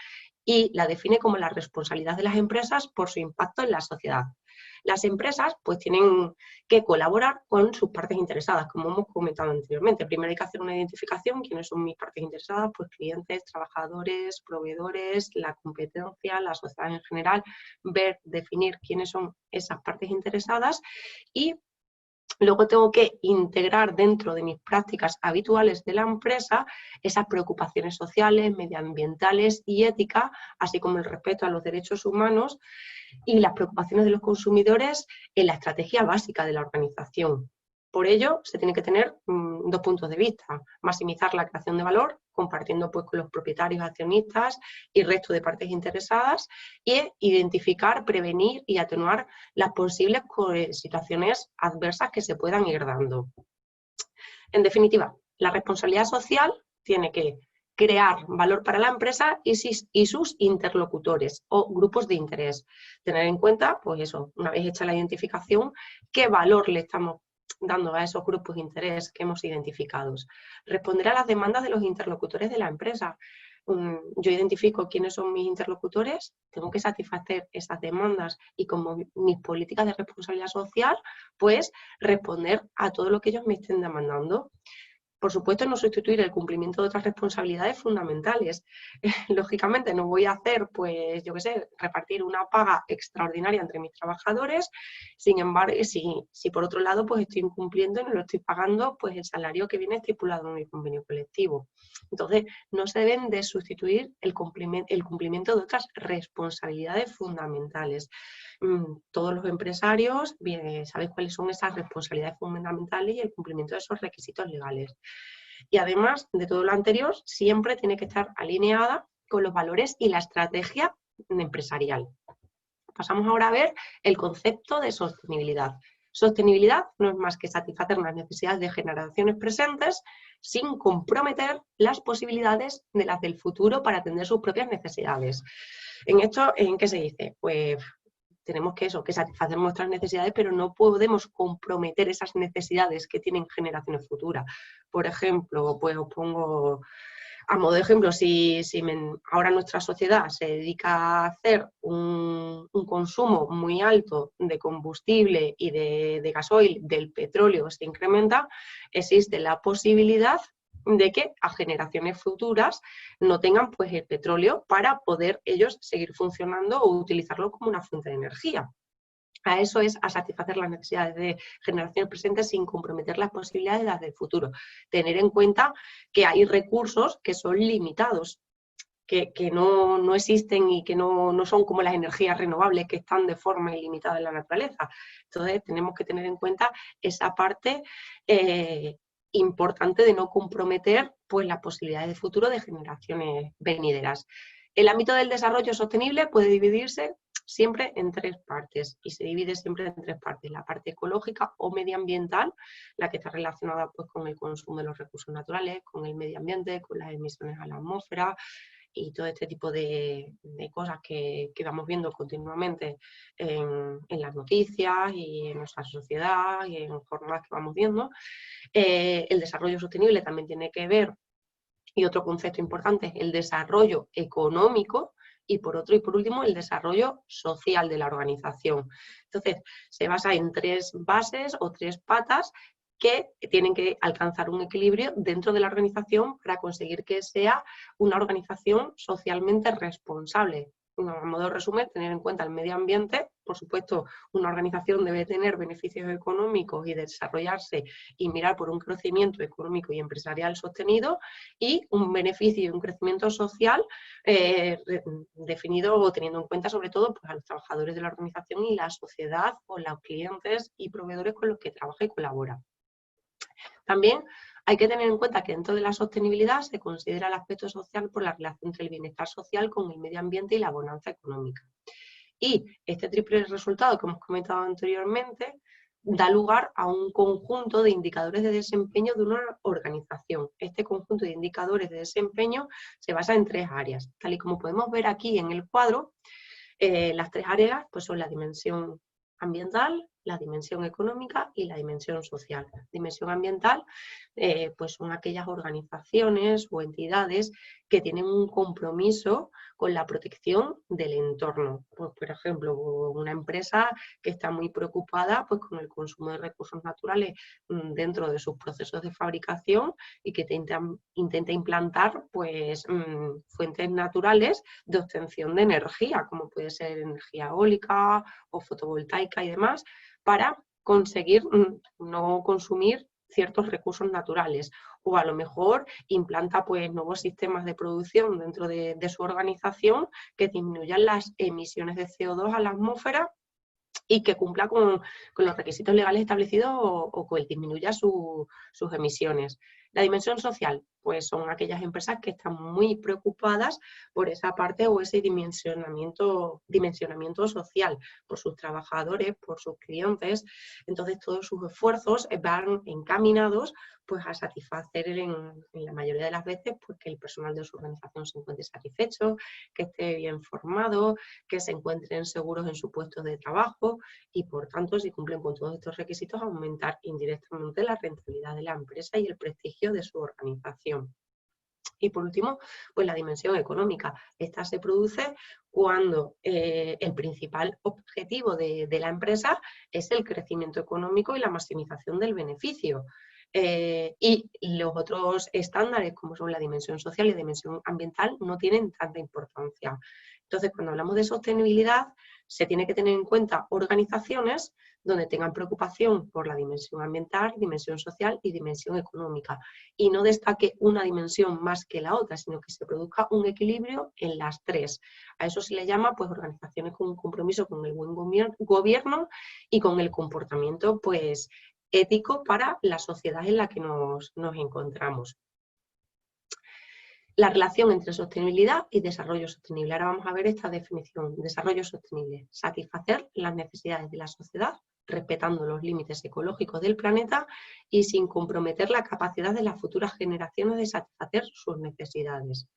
y la define como la responsabilidad de las empresas por su impacto en la sociedad. Las empresas pues tienen que colaborar con sus partes interesadas, como hemos comentado anteriormente. Primero hay que hacer una identificación, quiénes son mis partes interesadas, pues clientes, trabajadores, proveedores, la competencia, la sociedad en general, ver, definir quiénes son esas partes interesadas, y luego tengo que integrar dentro de mis prácticas habituales de la empresa esas preocupaciones sociales, medioambientales y éticas, así como el respeto a los derechos humanos y las preocupaciones de los consumidores en la estrategia básica de la organización. Por ello, se tiene que tener dos puntos de vista: maximizar la creación de valor, compartiendo pues con los propietarios, accionistas y resto de partes interesadas, y identificar, prevenir y atenuar las posibles situaciones adversas que se puedan ir dando. En definitiva, la responsabilidad social tiene que crear valor para la empresa y sus interlocutores o grupos de interés. Tener en cuenta, pues eso, una vez hecha la identificación, qué valor le estamos dando a esos grupos de interés que hemos identificado. Responder a las demandas de los interlocutores de la empresa. Yo identifico quiénes son mis interlocutores, tengo que satisfacer esas demandas y, como mis políticas de responsabilidad social, pues responder a todo lo que ellos me estén demandando. Por supuesto, no sustituir el cumplimiento de otras responsabilidades fundamentales. Lógicamente, no voy a hacer, pues, yo qué sé, repartir una paga extraordinaria entre mis trabajadores. Sin embargo, si por otro lado, pues estoy incumpliendo y no lo estoy pagando, pues el salario que viene estipulado en mi convenio colectivo. Entonces, no se deben de sustituir el cumplimiento de otras responsabilidades fundamentales. Todos los empresarios saben cuáles son esas responsabilidades fundamentales y el cumplimiento de esos requisitos legales. Y además de todo lo anterior, siempre tiene que estar alineada con los valores y la estrategia empresarial. Pasamos ahora a ver el concepto de sostenibilidad. Sostenibilidad no es más que satisfacer las necesidades de generaciones presentes sin comprometer las posibilidades de las del futuro para atender sus propias necesidades. En esto, ¿en qué se dice? Pues tenemos que satisfacer nuestras necesidades, pero no podemos comprometer esas necesidades que tienen generaciones futuras. Por ejemplo, pues os pongo a modo de ejemplo, ahora nuestra sociedad se dedica a hacer un consumo muy alto de combustible y de gasoil, del petróleo se incrementa, existe la posibilidad de que a generaciones futuras no tengan pues el petróleo para poder ellos seguir funcionando o utilizarlo como una fuente de energía. A eso es a satisfacer las necesidades de generaciones presentes sin comprometer las posibilidades de las del futuro. Tener en cuenta que hay recursos que son limitados, que no existen y que no son como las energías renovables que están de forma ilimitada en la naturaleza. Entonces tenemos que tener en cuenta esa parte importante de no comprometer pues, las posibilidades de futuro de generaciones venideras. El ámbito del desarrollo sostenible puede dividirse siempre en tres partes y se divide siempre en tres partes. La parte ecológica o medioambiental, la que está relacionada pues, con el consumo de los recursos naturales, con el medio ambiente, con las emisiones a la atmósfera y todo este tipo de cosas que vamos viendo continuamente en las noticias y en nuestra sociedad y en jornadas que vamos viendo. El desarrollo sostenible también tiene que ver, y otro concepto importante, el desarrollo económico, y por último, el desarrollo social de la organización. Entonces, se basa en tres bases o tres patas que tienen que alcanzar un equilibrio dentro de la organización para conseguir que sea una organización socialmente responsable. A modo de resumen, tener en cuenta el medio ambiente. Por supuesto, una organización debe tener beneficios económicos y desarrollarse y mirar por un crecimiento económico y empresarial sostenido y un beneficio y un crecimiento social definido o teniendo en cuenta sobre todo pues, a los trabajadores de la organización y la sociedad o los clientes y proveedores con los que trabaja y colabora. También hay que tener en cuenta que dentro de la sostenibilidad se considera el aspecto social por la relación entre el bienestar social con el medio ambiente y la bonanza económica. Y este triple resultado que hemos comentado anteriormente da lugar a un conjunto de indicadores de desempeño de una organización. Este conjunto de indicadores de desempeño se basa en tres áreas. Tal y como podemos ver aquí en el cuadro, las tres áreas pues, son la dimensión ambiental, la dimensión económica y la dimensión social. Dimensión ambiental, pues son aquellas organizaciones o entidades que tienen un compromiso con la protección del entorno. Pues, por ejemplo, una empresa que está muy preocupada pues, con el consumo de recursos naturales dentro de sus procesos de fabricación y que intenta implantar pues, fuentes naturales de obtención de energía, como puede ser energía eólica o fotovoltaica y demás, para conseguir no consumir ciertos recursos naturales, o a lo mejor implanta pues, nuevos sistemas de producción dentro de su organización que disminuyan las emisiones de CO2 a la atmósfera y que cumpla con los requisitos legales establecidos o que disminuya sus emisiones. La dimensión social, pues son aquellas empresas que están muy preocupadas por esa parte o ese dimensionamiento social, por sus trabajadores, por sus clientes. Entonces todos sus esfuerzos van encaminados pues, a satisfacer en la mayoría de las veces pues, que el personal de su organización se encuentre satisfecho, que esté bien formado, que se encuentren seguros en su puesto de trabajo y por tanto si cumplen con todos estos requisitos aumentar indirectamente la rentabilidad de la empresa y el prestigio de su organización. Y por último, pues la dimensión económica. Esta se produce cuando el principal objetivo de la empresa es el crecimiento económico y la maximización del beneficio. Y los otros estándares, como son la dimensión social y la dimensión ambiental, no tienen tanta importancia. Entonces, cuando hablamos de sostenibilidad, se tiene que tener en cuenta organizaciones donde tengan preocupación por la dimensión ambiental, dimensión social y dimensión económica. Y no destaque una dimensión más que la otra, sino que se produzca un equilibrio en las tres. A eso se le llama pues, organizaciones con un compromiso con el buen gobierno y con el comportamiento pues, ético para la sociedad en la que nos encontramos. La relación entre sostenibilidad y desarrollo sostenible. Ahora vamos a ver esta definición. Desarrollo sostenible. Satisfacer las necesidades de la sociedad, respetando los límites ecológicos del planeta y sin comprometer la capacidad de las futuras generaciones de satisfacer sus necesidades.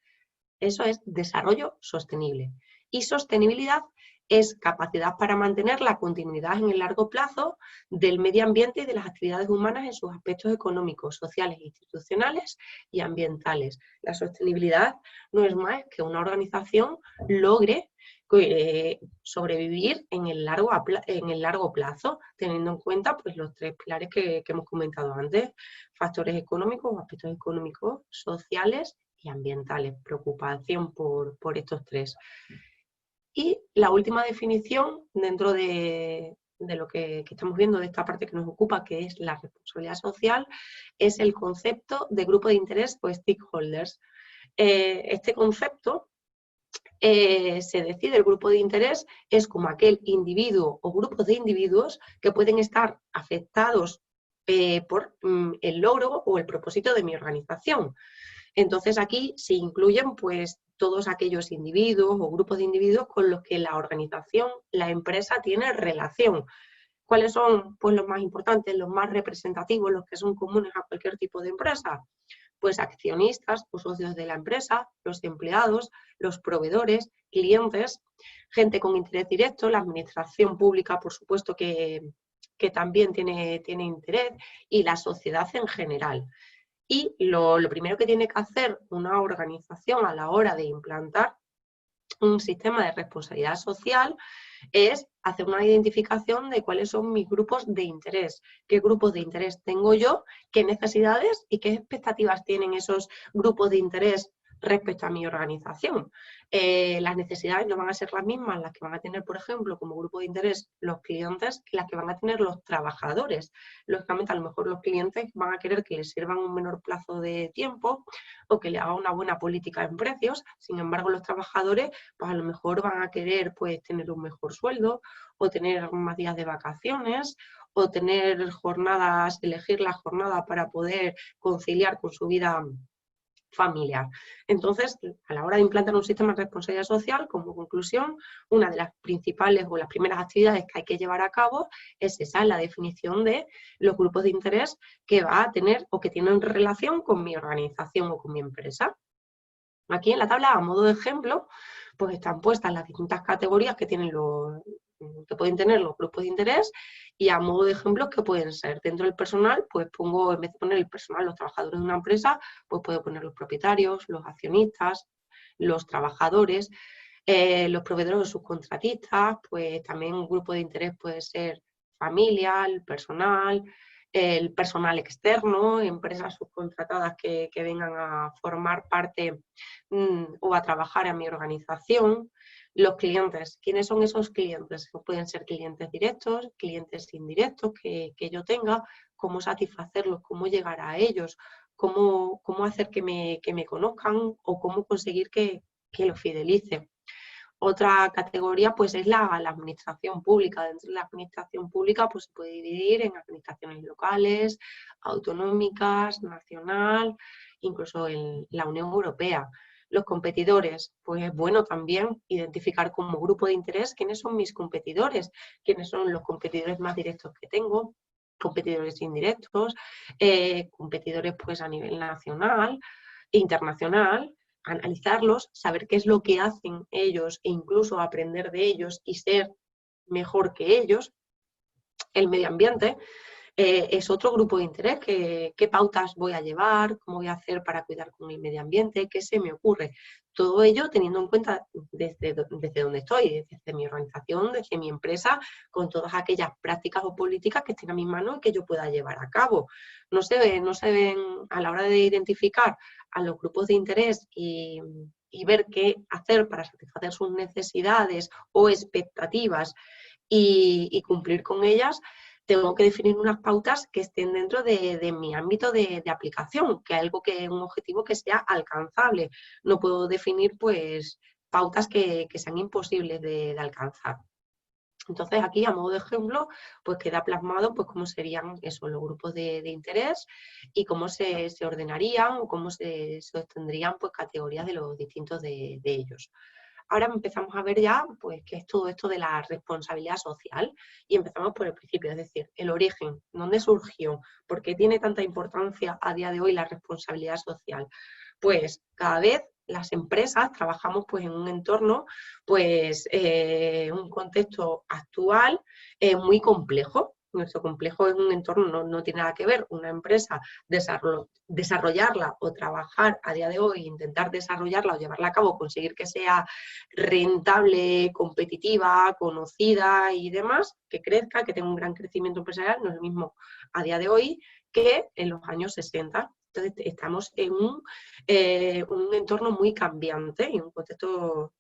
Eso es desarrollo sostenible. Y sostenibilidad es capacidad para mantener la continuidad en el largo plazo del medio ambiente y de las actividades humanas en sus aspectos económicos, sociales, institucionales y ambientales. La sostenibilidad no es más que una organización logre sobrevivir en el largo plazo, teniendo en cuenta pues, los tres pilares que hemos comentado antes, factores económicos, aspectos económicos, sociales y ambientales, preocupación por estos tres. Y la última definición dentro de lo que estamos viendo, de esta parte que nos ocupa, que es la responsabilidad social, es el concepto de grupo de interés o stakeholders. Este concepto se decide, el grupo de interés es como aquel individuo o grupos de individuos que pueden estar afectados por el logro o el propósito de mi organización. Entonces aquí se incluyen pues todos aquellos individuos o grupos de individuos con los que la organización, la empresa tiene relación. ¿Cuáles son pues, los más importantes, los más representativos, los que son comunes a cualquier tipo de empresa? Pues accionistas o socios de la empresa, los empleados, los proveedores, clientes, gente con interés directo, la administración pública, por supuesto, que también tiene interés, y la sociedad en general. Y lo primero que tiene que hacer una organización a la hora de implantar un sistema de responsabilidad social es hacer una identificación de cuáles son mis grupos de interés, qué grupos de interés tengo yo, qué necesidades y qué expectativas tienen esos grupos de interés respecto a mi organización. Las necesidades no van a ser las mismas las que van a tener, por ejemplo, como grupo de interés los clientes que las que van a tener los trabajadores. Lógicamente, a lo mejor los clientes van a querer que les sirvan un menor plazo de tiempo o que le haga una buena política en precios. Sin embargo, los trabajadores pues a lo mejor van a querer pues, tener un mejor sueldo o tener más días de vacaciones o tener jornadas, elegir la jornada para poder conciliar con su vida familiar. Entonces, a la hora de implantar un sistema de responsabilidad social, como conclusión, una de las principales o las primeras actividades que hay que llevar a cabo es esa, la definición de los grupos de interés que va a tener o que tienen relación con mi organización o con mi empresa. Aquí en la tabla, a modo de ejemplo, pues están puestas las distintas categorías que pueden tener los grupos de interés y a modo de ejemplos que pueden ser. Dentro del personal, pues pongo, en vez de poner el personal, los trabajadores de una empresa, pues puedo poner los propietarios, los accionistas, los trabajadores, los proveedores o subcontratistas, pues también un grupo de interés puede ser familia, el personal externo, empresas subcontratadas que vengan a formar parte o a trabajar en mi organización, los clientes. ¿Quiénes son esos clientes? Pueden ser clientes directos, clientes indirectos que yo tenga, cómo satisfacerlos, cómo llegar a ellos, cómo hacer que me conozcan o cómo conseguir que los fidelice. Otra categoría pues es la administración pública. Dentro de la administración pública pues, se puede dividir en administraciones locales, autonómicas, nacional, incluso en la Unión Europea. Los competidores, pues es bueno también identificar como grupo de interés quiénes son mis competidores, quiénes son los competidores más directos que tengo, competidores indirectos, competidores pues a nivel nacional e internacional, analizarlos, saber qué es lo que hacen ellos e incluso aprender de ellos y ser mejor que ellos. El medio ambiente, es otro grupo de interés, qué pautas voy a llevar, cómo voy a hacer para cuidar con el medio ambiente, qué se me ocurre. Todo ello teniendo en cuenta desde donde estoy, desde mi organización, desde mi empresa, con todas aquellas prácticas o políticas que estén a mi mano y que yo pueda llevar a cabo. No se ven a la hora de identificar a los grupos de interés y ver qué hacer para satisfacer sus necesidades o expectativas y cumplir con ellas. Tengo que definir unas pautas que estén dentro de mi ámbito de aplicación, que es un objetivo que sea alcanzable. No puedo definir pues pautas que sean imposibles de alcanzar. Entonces aquí, a modo de ejemplo, pues queda plasmado pues cómo serían esos los grupos de interés y cómo se ordenarían o cómo se obtendrían pues categorías de los distintos de ellos. Ahora empezamos a ver ya pues qué es todo esto de la responsabilidad social y empezamos por el principio, es decir, el origen, dónde surgió, por qué tiene tanta importancia a día de hoy la responsabilidad social. Pues cada vez las empresas trabajamos pues en un entorno, pues un contexto actual muy complejo. Nuestro complejo es un entorno, no tiene nada que ver una empresa desarrollarla o trabajar a día de hoy, intentar desarrollarla o llevarla a cabo, conseguir que sea rentable, competitiva, conocida y demás, que crezca, que tenga un gran crecimiento empresarial, no es lo mismo a día de hoy que en los años 60. Entonces estamos en un entorno muy cambiante y un contexto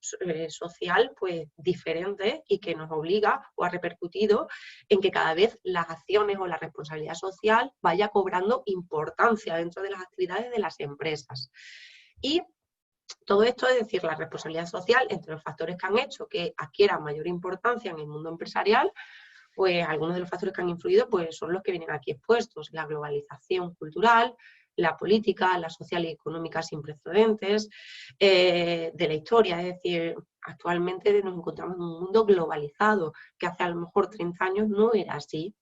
social pues diferente y que nos obliga o ha repercutido en que cada vez las acciones o la responsabilidad social vaya cobrando importancia dentro de las actividades de las empresas. Y todo esto, es decir, la responsabilidad social, entre los factores que han hecho que adquiera mayor importancia en el mundo empresarial, pues algunos de los factores que han influido pues, son los que vienen aquí expuestos: la globalización cultural, la política, la social y económica sin precedentes de la historia. Es decir, actualmente nos encontramos en un mundo globalizado, que hace a lo mejor 30 años no era así.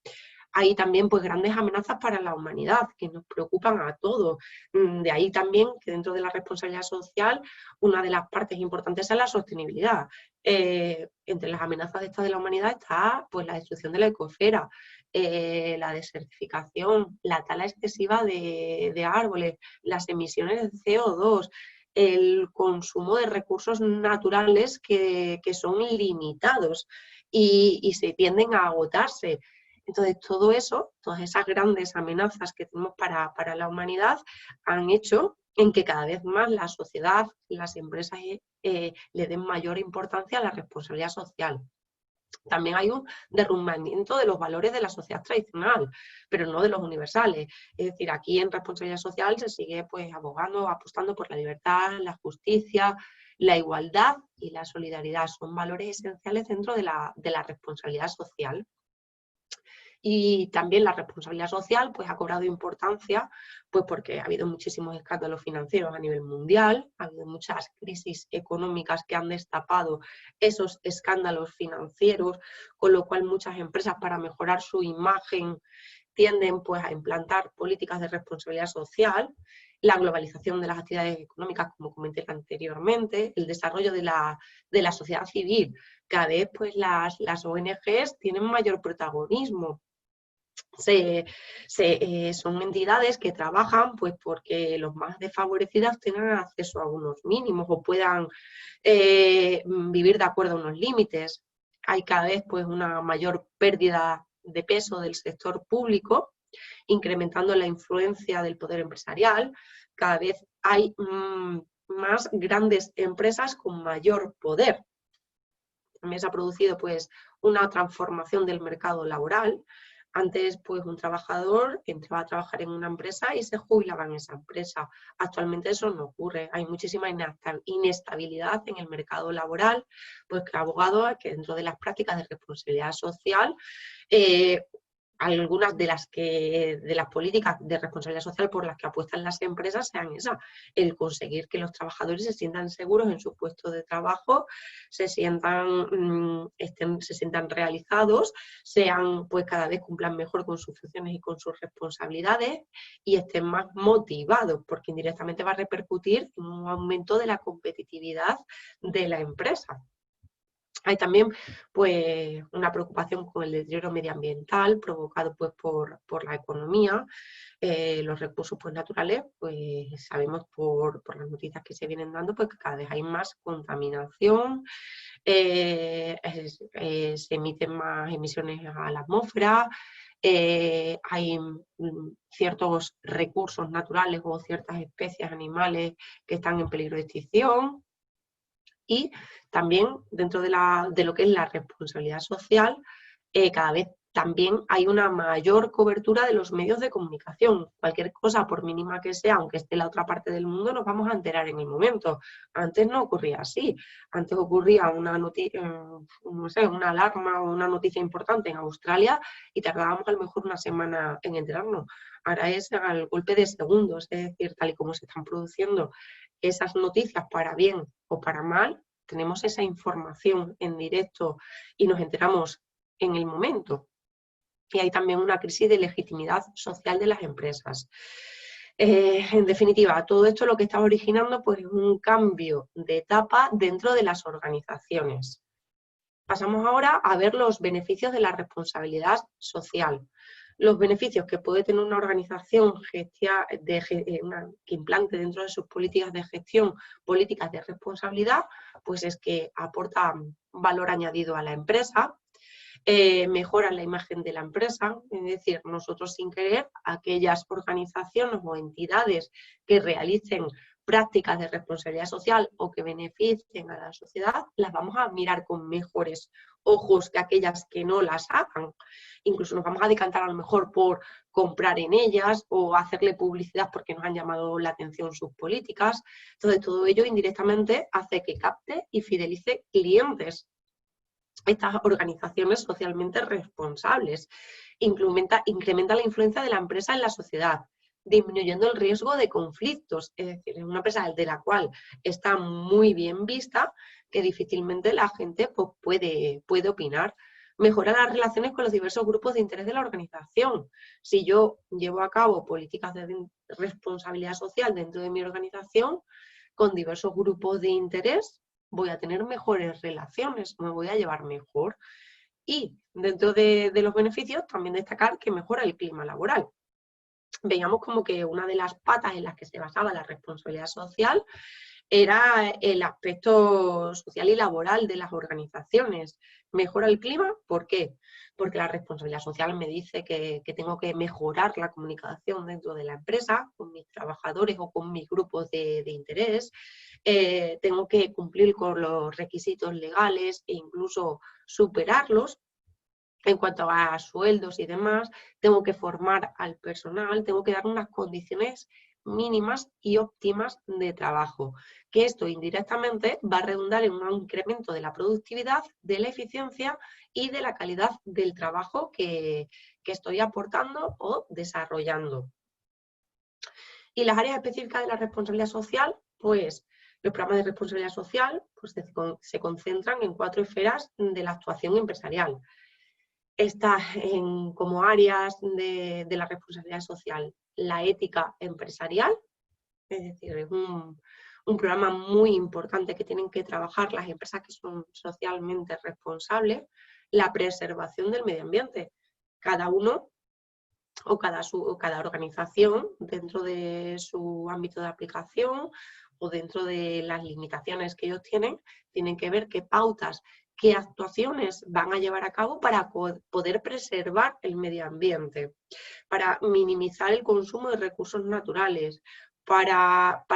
Hay también pues grandes amenazas para la humanidad que nos preocupan a todos. De ahí también que dentro de la responsabilidad social una de las partes importantes es la sostenibilidad. Entre las amenazas de la humanidad está pues la destrucción de la ecosfera, la desertificación, la tala excesiva de árboles, las emisiones de CO2, el consumo de recursos naturales que son limitados y se tienden a agotarse. Entonces, todo eso, todas esas grandes amenazas que tenemos para la humanidad han hecho en que cada vez más la sociedad, las empresas le den mayor importancia a la responsabilidad social. También hay un derrumbamiento de los valores de la sociedad tradicional, pero no de los universales. Es decir, aquí en responsabilidad social se sigue pues abogando, apostando por la libertad, la justicia, la igualdad y la solidaridad. Son valores esenciales dentro de la responsabilidad social. Y también la responsabilidad social pues, ha cobrado importancia pues, porque ha habido muchísimos escándalos financieros a nivel mundial, ha habido muchas crisis económicas que han destapado esos escándalos financieros, con lo cual muchas empresas para mejorar su imagen tienden pues, a implantar políticas de responsabilidad social, la globalización de las actividades económicas, como comenté anteriormente, el desarrollo de la sociedad civil. Cada vez pues, las ONGs tienen mayor protagonismo. Son entidades que trabajan pues porque los más desfavorecidos tengan acceso a unos mínimos o puedan vivir de acuerdo a unos límites. Hay cada vez pues una mayor pérdida de peso del sector público, incrementando la influencia del poder empresarial. Cada vez hay más grandes empresas con mayor poder. También se ha producido pues una transformación del mercado laboral. Antes, pues, un trabajador entraba a trabajar en una empresa y se jubilaba en esa empresa. Actualmente eso no ocurre. Hay muchísima inestabilidad en el mercado laboral, pues que ha abogado a que dentro de las prácticas de responsabilidad social algunas de las políticas de responsabilidad social por las que apuestan las empresas sean esas, el conseguir que los trabajadores se sientan seguros en su puesto de trabajo, se sientan realizados, pues cada vez cumplan mejor con sus funciones y con sus responsabilidades y estén más motivados, porque indirectamente va a repercutir en un aumento de la competitividad de la empresa. Hay también pues, una preocupación con el deterioro medioambiental provocado pues, por la economía. Los recursos pues, naturales, pues sabemos por las noticias que se vienen dando pues, que cada vez hay más contaminación, se emiten más emisiones a la atmósfera, hay ciertos recursos naturales o ciertas especies animales que están en peligro de extinción. Y también dentro de lo que es la responsabilidad social, cada vez también hay una mayor cobertura de los medios de comunicación. Cualquier cosa, por mínima que sea, aunque esté en la otra parte del mundo, nos vamos a enterar en el momento. Antes no ocurría así. Antes ocurría una alarma o una noticia importante en Australia y tardábamos a lo mejor una semana en enterarnos. Ahora es al golpe de segundos, es decir, tal y como se están produciendo esas noticias para bien o para mal, tenemos esa información en directo y nos enteramos en el momento. Y hay también una crisis de legitimidad social de las empresas. En definitiva, todo esto lo que está originando pues, es un cambio de etapa dentro de las organizaciones. Pasamos ahora a ver los beneficios de la responsabilidad social. Los beneficios que puede tener una organización que implante dentro de sus políticas de gestión, políticas de responsabilidad, pues es que aporta valor añadido a la empresa, mejoran la imagen de la empresa, es decir, nosotros sin querer, aquellas organizaciones o entidades que realicen prácticas de responsabilidad social o que beneficien a la sociedad, las vamos a mirar con mejores ojos que aquellas que no las hagan. Incluso nos vamos a decantar a lo mejor por comprar en ellas o hacerle publicidad porque nos han llamado la atención sus políticas. Entonces, todo ello indirectamente hace que capte y fidelice clientes. Estas organizaciones socialmente responsables. Incrementa la influencia de la empresa en la sociedad, disminuyendo el riesgo de conflictos. Es decir, es una empresa de la cual está muy bien vista, que difícilmente la gente pues, puede opinar. Mejora las relaciones con los diversos grupos de interés de la organización. Si yo llevo a cabo políticas de responsabilidad social dentro de mi organización, con diversos grupos de interés, voy a tener mejores relaciones, me voy a llevar mejor. Y dentro de los beneficios, también destacar que mejora el clima laboral. Veíamos como que una de las patas en las que se basaba la responsabilidad social era el aspecto social y laboral de las organizaciones. ¿Mejora el clima? ¿Por qué? Porque la responsabilidad social me dice que tengo que mejorar la comunicación dentro de la empresa, con mis trabajadores o con mis grupos de interés. Tengo que cumplir con los requisitos legales e incluso superarlos. En cuanto a sueldos y demás, tengo que formar al personal, tengo que dar unas condiciones mínimas y óptimas de trabajo, que esto indirectamente va a redundar en un incremento de la productividad, de la eficiencia y de la calidad del trabajo que estoy aportando o desarrollando. Y las áreas específicas de la responsabilidad social, pues los programas de responsabilidad social pues, se concentran en 4 esferas de la actuación empresarial. Está como áreas de la responsabilidad social la ética empresarial, es decir, es un programa muy importante que tienen que trabajar las empresas que son socialmente responsables, la preservación del medio ambiente. Cada uno o cada organización dentro de su ámbito de aplicación o dentro de las limitaciones que ellos tienen que ver qué pautas, qué actuaciones van a llevar a cabo para poder preservar el medio ambiente, para minimizar el consumo de recursos naturales, para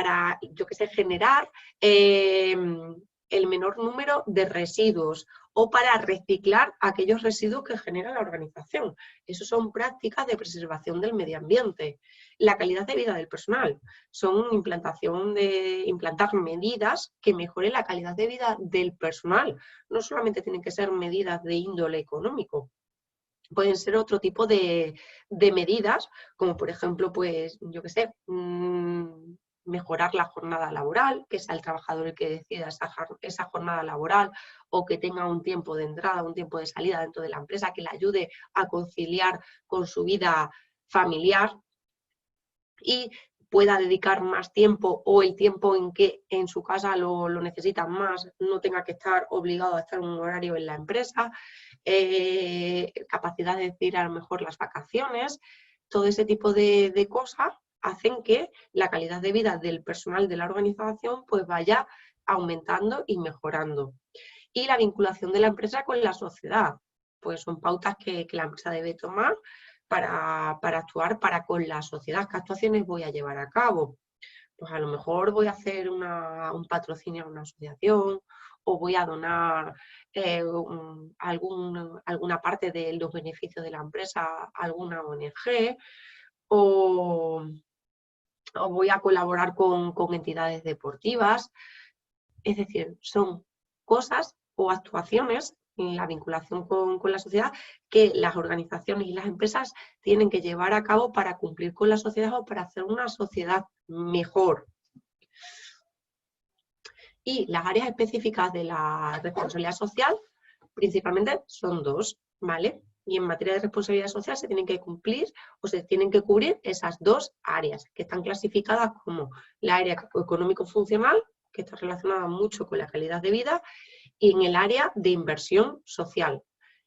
yo qué sé, generar el menor número de residuos o para reciclar aquellos residuos que genera la organización. Eso son prácticas de preservación del medio ambiente. La calidad de vida del personal son implantar medidas que mejoren la calidad de vida del personal. No solamente tienen que ser medidas de índole económico, pueden ser otro tipo de medidas, como por ejemplo, pues, yo qué sé, mejorar la jornada laboral, que sea el trabajador el que decida esa jornada laboral o que tenga un tiempo de entrada, un tiempo de salida dentro de la empresa que le ayude a conciliar con su vida familiar. Y pueda dedicar más tiempo o el tiempo en que en su casa lo necesita más, no tenga que estar obligado a estar en un horario en la empresa, capacidad de decidir a lo mejor las vacaciones, todo ese tipo de cosas hacen que la calidad de vida del personal de la organización pues vaya aumentando y mejorando. Y la vinculación de la empresa con la sociedad, pues son pautas que la empresa debe tomar para actuar para con la sociedad. ¿Qué actuaciones voy a llevar a cabo? Pues a lo mejor voy a hacer un patrocinio a una asociación o voy a donar alguna parte de los beneficios de la empresa a alguna ONG o voy a colaborar con entidades deportivas. Es decir, son cosas o actuaciones en la vinculación con la sociedad que las organizaciones y las empresas tienen que llevar a cabo para cumplir con la sociedad o para hacer una sociedad mejor. Y las áreas específicas de la responsabilidad social principalmente son dos, ¿vale? Y en materia de responsabilidad social se tienen que cumplir o se tienen que cubrir esas dos áreas que están clasificadas como la área económico-funcional, que está relacionada mucho con la calidad de vida, y en el área de inversión social.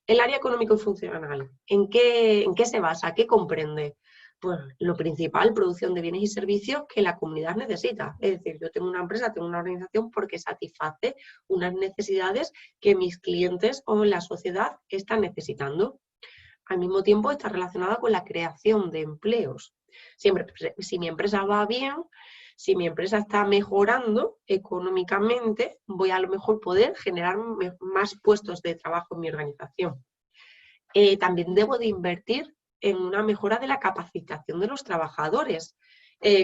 El área económico y funcional, ¿en qué se basa? ¿Qué comprende? Pues lo principal, producción de bienes y servicios que la comunidad necesita. Es decir, yo tengo una empresa, tengo una organización porque satisface unas necesidades que mis clientes o la sociedad están necesitando. Al mismo tiempo está relacionada con la creación de empleos. Siempre, si mi empresa va bien, si mi empresa está mejorando económicamente, voy a lo mejor poder generar más puestos de trabajo en mi organización. También debo de invertir en una mejora de la capacitación de los trabajadores.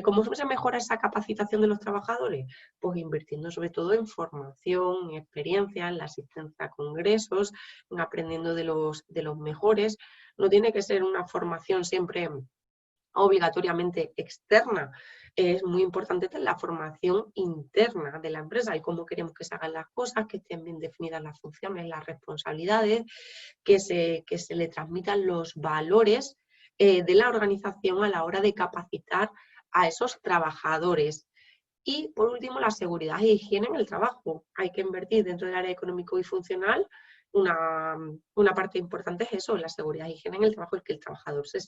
¿Cómo se mejora esa capacitación de los trabajadores? Pues invirtiendo sobre todo en formación, en experiencia, en la asistencia a congresos, en aprendiendo de los mejores. No tiene que ser una formación siempre obligatoriamente externa. Es muy importante la formación interna de la empresa y cómo queremos que se hagan las cosas, que estén bien definidas las funciones, las responsabilidades, que se le transmitan los valores de la organización a la hora de capacitar a esos trabajadores. Y por último, la seguridad e higiene en el trabajo. Hay que invertir dentro del área económico y funcional. Una parte importante es eso, la seguridad e higiene en el trabajo, el que el trabajador se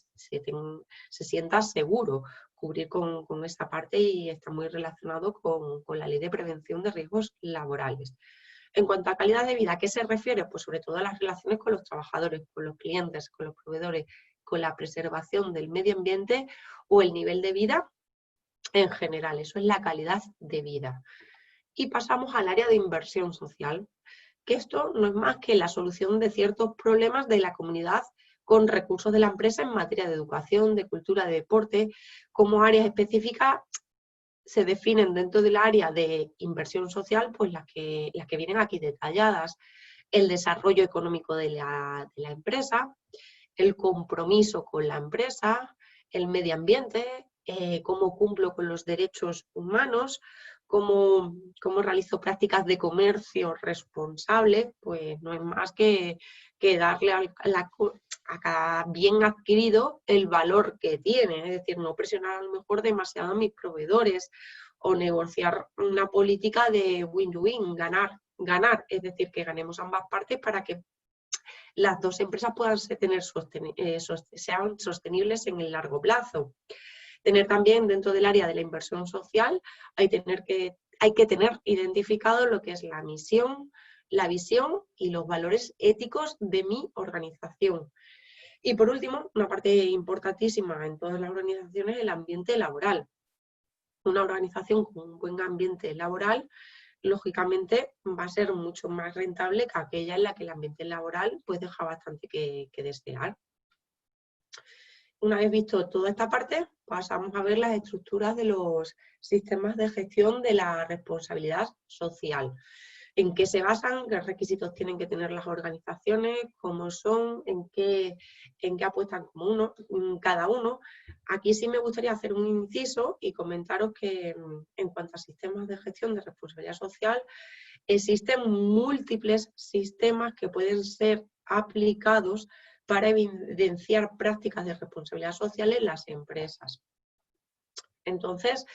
sienta seguro, cubrir con esta parte, y está muy relacionado con la ley de prevención de riesgos laborales. En cuanto a calidad de vida, ¿a qué se refiere? Pues sobre todo a las relaciones con los trabajadores, con los clientes, con los proveedores, con la preservación del medio ambiente o el nivel de vida en general. Eso es la calidad de vida. Y pasamos al área de inversión social, que esto no es más que la solución de ciertos problemas de la comunidad con recursos de la empresa en materia de educación, de cultura, de deporte. Como áreas específicas se definen dentro del área de inversión social, pues las que vienen aquí detalladas: el desarrollo económico de la empresa, el compromiso con la empresa, el medio ambiente, cómo cumplo con los derechos humanos, cómo realizo prácticas de comercio responsable. Pues no es más que darle a cada bien adquirido el valor que tiene, es decir, no presionar a lo mejor demasiado a mis proveedores o negociar una política de win-win, ganar, es decir, que ganemos ambas partes para que las dos empresas puedan sean sostenibles en el largo plazo. Tener también dentro del área de la inversión social, hay que tener identificado lo que es la misión, la visión y los valores éticos de mi organización. Y por último, una parte importantísima en todas las organizaciones, el ambiente laboral. Una organización con un buen ambiente laboral, lógicamente, va a ser mucho más rentable que aquella en la que el ambiente laboral pues deja bastante que desear. Una vez visto toda esta parte, pasamos a ver las estructuras de los sistemas de gestión de la responsabilidad social. ¿En qué se basan? ¿Qué requisitos tienen que tener las organizaciones? ¿Cómo son? ¿En qué apuestan cada uno? Aquí sí me gustaría hacer un inciso y comentaros que en cuanto a sistemas de gestión de responsabilidad social, existen múltiples sistemas que pueden ser aplicados para evidenciar prácticas de responsabilidad social en las empresas. Entonces,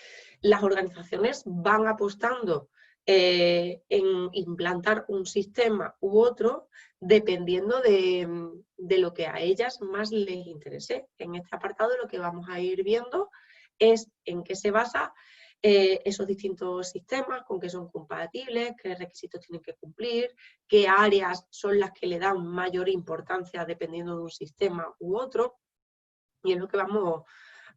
las organizaciones van apostando en implantar un sistema u otro dependiendo de lo que a ellas más les interese. En este apartado lo que vamos a ir viendo es en qué se basa esos distintos sistemas, con qué son compatibles, qué requisitos tienen que cumplir, qué áreas son las que le dan mayor importancia dependiendo de un sistema u otro, y es lo que vamos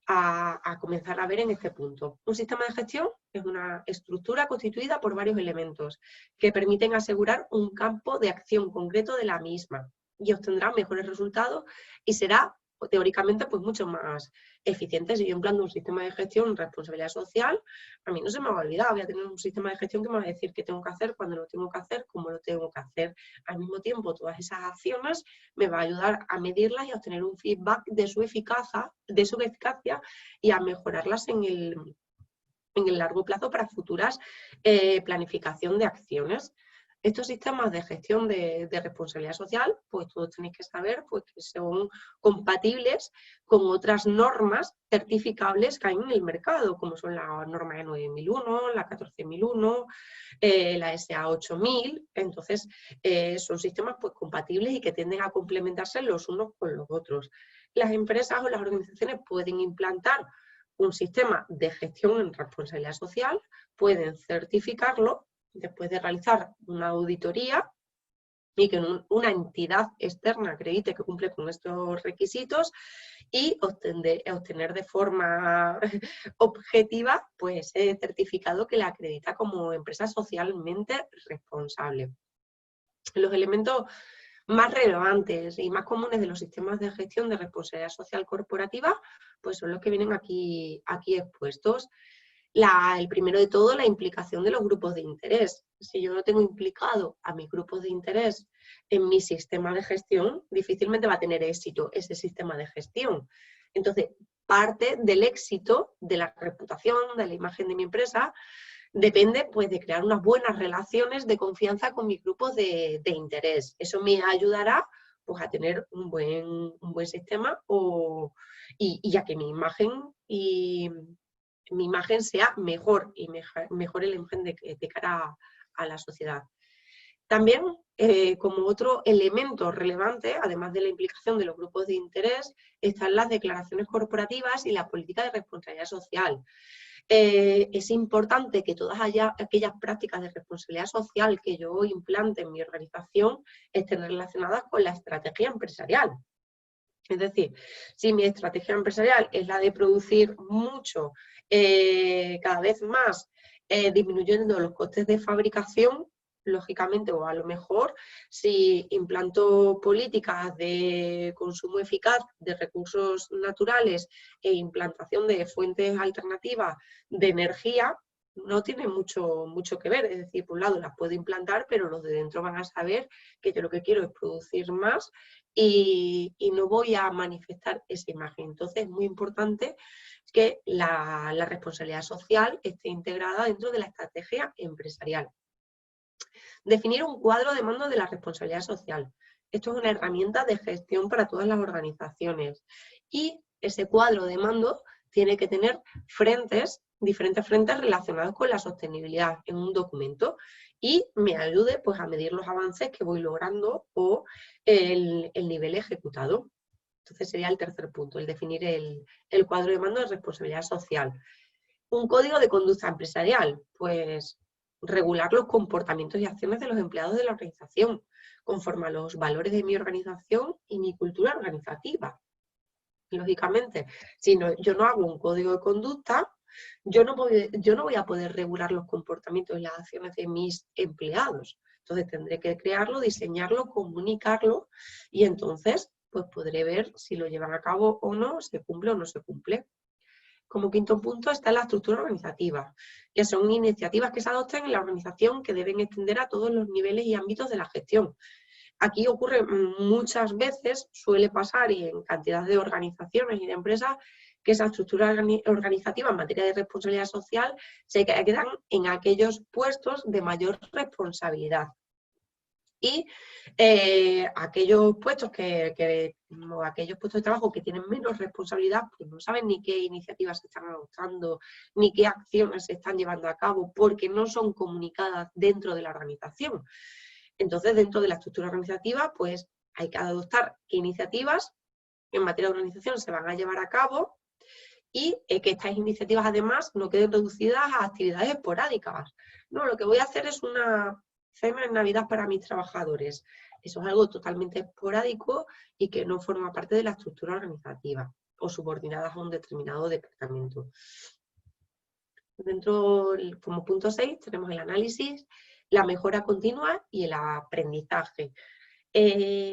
a comenzar a ver en este punto. Un sistema de gestión es una estructura constituida por varios elementos que permiten asegurar un campo de acción concreto de la misma y obtendrá mejores resultados y será teóricamente pues mucho más eficiente. Si yo implante un sistema de gestión, responsabilidad social, a mí no se me va a olvidar, voy a tener un sistema de gestión que me va a decir qué tengo que hacer, cuándo lo tengo que hacer, cómo lo tengo que hacer. Al mismo tiempo, todas esas acciones me va a ayudar a medirlas y a obtener un feedback de su eficacia y a mejorarlas en el largo plazo para futuras planificación de acciones. Estos sistemas de gestión de responsabilidad social, pues todos tenéis que saber pues, que son compatibles con otras normas certificables que hay en el mercado, como son la norma de 9001, la 14001, la SA 8000. Entonces, son sistemas pues, compatibles y que tienden a complementarse los unos con los otros. Las empresas o las organizaciones pueden implantar un sistema de gestión en responsabilidad social, pueden certificarlo después de realizar una auditoría y que una entidad externa acredite que cumple con estos requisitos y obtener de forma objetiva pues, certificado que la acredita como empresa socialmente responsable. Los elementos más relevantes y más comunes de los sistemas de gestión de responsabilidad social corporativa pues son los que vienen aquí expuestos. El primero de todo, la implicación de los grupos de interés. Si yo no tengo implicado a mis grupos de interés en mi sistema de gestión, difícilmente va a tener éxito ese sistema de gestión. Entonces, parte del éxito de la reputación, de la imagen de mi empresa, depende pues, de crear unas buenas relaciones de confianza con mis grupos de interés. Eso me ayudará pues, a tener un buen sistema y a que mi imagen sea mejor y mejor la imagen de cara a la sociedad. También, como otro elemento relevante, además de la implicación de los grupos de interés, están las declaraciones corporativas y la política de responsabilidad social. Es importante que todas aquellas prácticas de responsabilidad social que yo implante en mi organización estén relacionadas con la estrategia empresarial. Es decir, si mi estrategia empresarial es la de producir mucho, cada vez más, disminuyendo los costes de fabricación, lógicamente, o a lo mejor, si implanto políticas de consumo eficaz de recursos naturales e implantación de fuentes alternativas de energía, no tiene mucho que ver. Es decir, por un lado las puedo implantar, pero los de dentro van a saber que yo lo que quiero es producir más y no voy a manifestar esa imagen. Entonces es muy importante que la responsabilidad social esté integrada dentro de la estrategia empresarial. Definir un cuadro de mando de la responsabilidad social. Esto es una herramienta de gestión para todas las organizaciones y ese cuadro de mando tiene que tener diferentes frentes relacionados con la sostenibilidad en un documento y me ayude pues, a medir los avances que voy logrando o el nivel ejecutado. Entonces sería el tercer punto, el definir el cuadro de mando de responsabilidad social. Un código de conducta empresarial, pues regular los comportamientos y acciones de los empleados de la organización, conforme a los valores de mi organización y mi cultura organizativa. Lógicamente, si yo no hago un código de conducta, yo no voy a poder regular los comportamientos y las acciones de mis empleados. Entonces tendré que crearlo, diseñarlo, comunicarlo y entonces pues podré ver si lo llevan a cabo o no, se cumple o no se cumple. Como quinto punto está la estructura organizativa, que son iniciativas que se adoptan en la organización que deben extender a todos los niveles y ámbitos de la gestión. Aquí ocurre muchas veces, suele pasar y en cantidad de organizaciones y de empresas, que esa estructura organizativa en materia de responsabilidad social se quedan en aquellos puestos de mayor responsabilidad. Y aquellos puestos aquellos puestos de trabajo que tienen menos responsabilidad, pues no saben ni qué iniciativas se están adoptando, ni qué acciones se están llevando a cabo, porque no son comunicadas dentro de la organización. Entonces, dentro de la estructura organizativa, pues hay que adoptar qué iniciativas en materia de organización se van a llevar a cabo y que estas iniciativas además no queden reducidas a actividades esporádicas. No, lo que voy a hacer es una cena en Navidad para mis trabajadores. Eso es algo totalmente esporádico y que no forma parte de la estructura organizativa o subordinadas a un determinado departamento. Dentro, como punto 6, tenemos el análisis, la mejora continua y el aprendizaje.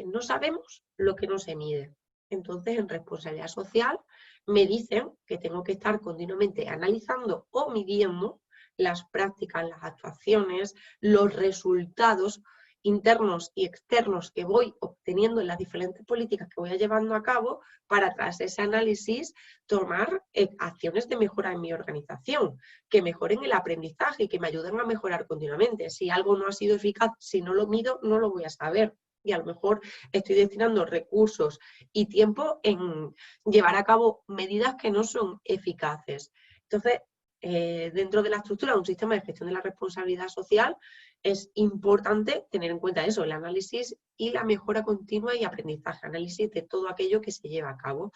No sabemos lo que no se mide. Entonces, en responsabilidad social me dicen que tengo que estar continuamente analizando o midiendo las prácticas, las actuaciones, los resultados internos y externos que voy obteniendo en las diferentes políticas que voy llevando a cabo para, tras ese análisis, tomar acciones de mejora en mi organización, que mejoren el aprendizaje y que me ayuden a mejorar continuamente. Si algo no ha sido eficaz, si no lo mido, no lo voy a saber. Y a lo mejor estoy destinando recursos y tiempo en llevar a cabo medidas que no son eficaces. Entonces, dentro de la estructura de un sistema de gestión de la responsabilidad social, es importante tener en cuenta eso, el análisis y la mejora continua y aprendizaje, análisis de todo aquello que se lleva a cabo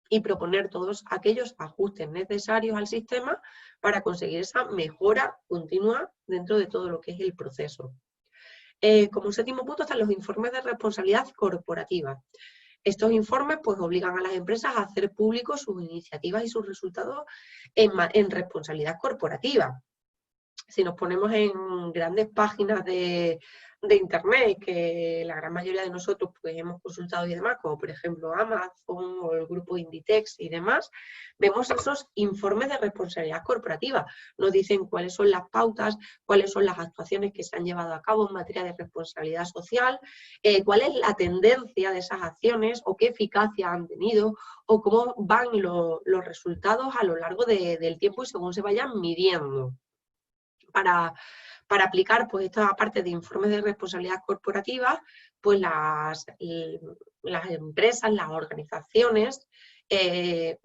y proponer todos aquellos ajustes necesarios al sistema para conseguir esa mejora continua dentro de todo lo que es el proceso. Como séptimo punto están los informes de responsabilidad corporativa. Estos informes pues obligan a las empresas a hacer públicos sus iniciativas y sus resultados en responsabilidad corporativa. Si nos ponemos en grandes páginas de internet, que la gran mayoría de nosotros pues hemos consultado y demás, como por ejemplo Amazon o el grupo Inditex y demás, vemos esos informes de responsabilidad corporativa. Nos dicen cuáles son las pautas, cuáles son las actuaciones que se han llevado a cabo en materia de responsabilidad social, cuál es la tendencia de esas acciones o qué eficacia han tenido o cómo van los resultados a lo largo del tiempo y según se vayan midiendo. Para aplicar pues esta parte de informes de responsabilidad corporativa, pues las empresas, las organizaciones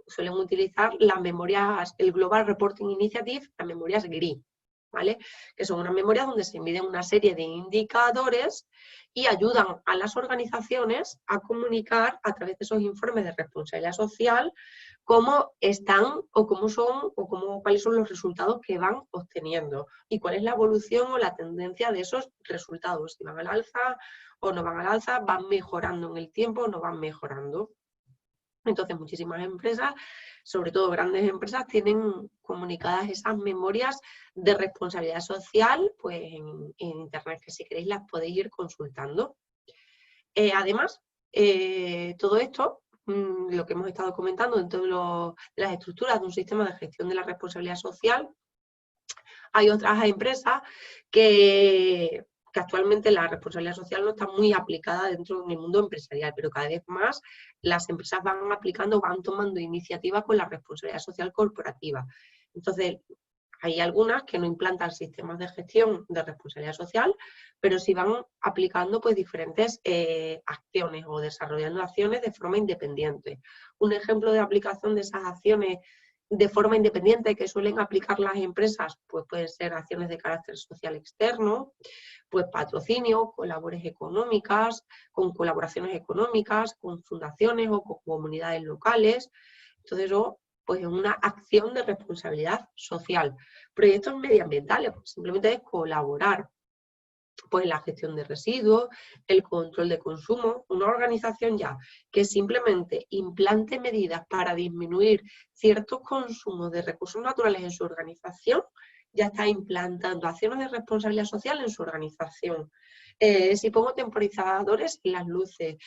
suelen utilizar las memorias, el Global Reporting Initiative, las memorias GRI, ¿vale? Que son unas memorias donde se miden una serie de indicadores y ayudan a las organizaciones a comunicar a través de esos informes de responsabilidad social cómo están o cómo son o cuáles son los resultados que van obteniendo y cuál es la evolución o la tendencia de esos resultados, si van al alza o no van al alza, van mejorando en el tiempo o no van mejorando. Entonces muchísimas empresas, sobre todo grandes empresas, tienen comunicadas esas memorias de responsabilidad social pues en internet, que si queréis las podéis ir consultando. Además, todo esto, lo que hemos estado comentando dentro de las estructuras de un sistema de gestión de la responsabilidad social, hay otras empresas que actualmente la responsabilidad social no está muy aplicada dentro del mundo empresarial, pero cada vez más las empresas van aplicando, van tomando iniciativas con la responsabilidad social corporativa. Entonces, hay algunas que no implantan sistemas de gestión de responsabilidad social, pero sí van aplicando pues diferentes acciones o desarrollando acciones de forma independiente. Un ejemplo de aplicación de esas acciones de forma independiente que suelen aplicar las empresas, pues pueden ser acciones de carácter social externo, pues patrocinio, colaboraciones económicas, con fundaciones o con comunidades locales. Entonces, pues es una acción de responsabilidad social. Proyectos medioambientales, pues simplemente es colaborar pues la gestión de residuos, el control de consumo. Una organización ya que simplemente implante medidas para disminuir ciertos consumos de recursos naturales en su organización, ya está implantando acciones de responsabilidad social en su organización. Si pongo temporizadores en las luces,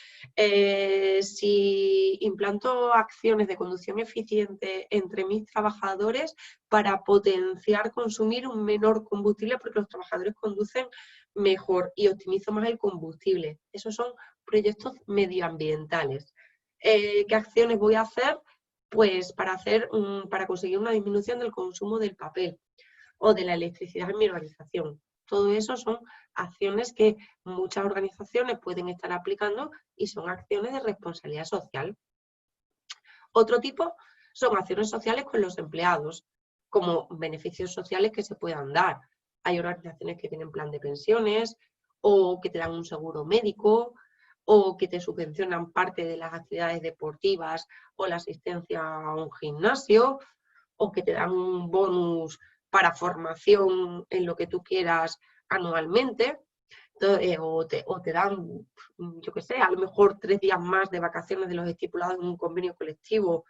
si implanto acciones de conducción eficiente entre mis trabajadores para potenciar consumir un menor combustible porque los trabajadores conducen mejor y optimizo más el combustible. Esos son proyectos medioambientales. ¿Qué acciones voy a hacer? Pues para conseguir una disminución del consumo del papel o de la electricidad en mi organización. Todo eso son acciones que muchas organizaciones pueden estar aplicando y son acciones de responsabilidad social. Otro tipo son acciones sociales con los empleados, como beneficios sociales que se puedan dar. Hay organizaciones que tienen plan de pensiones, o que te dan un seguro médico, o que te subvencionan parte de las actividades deportivas o la asistencia a un gimnasio, o que te dan un bonus para formación en lo que tú quieras anualmente, o te dan, yo qué sé, a lo mejor 3 días más de vacaciones de los estipulados en un convenio colectivo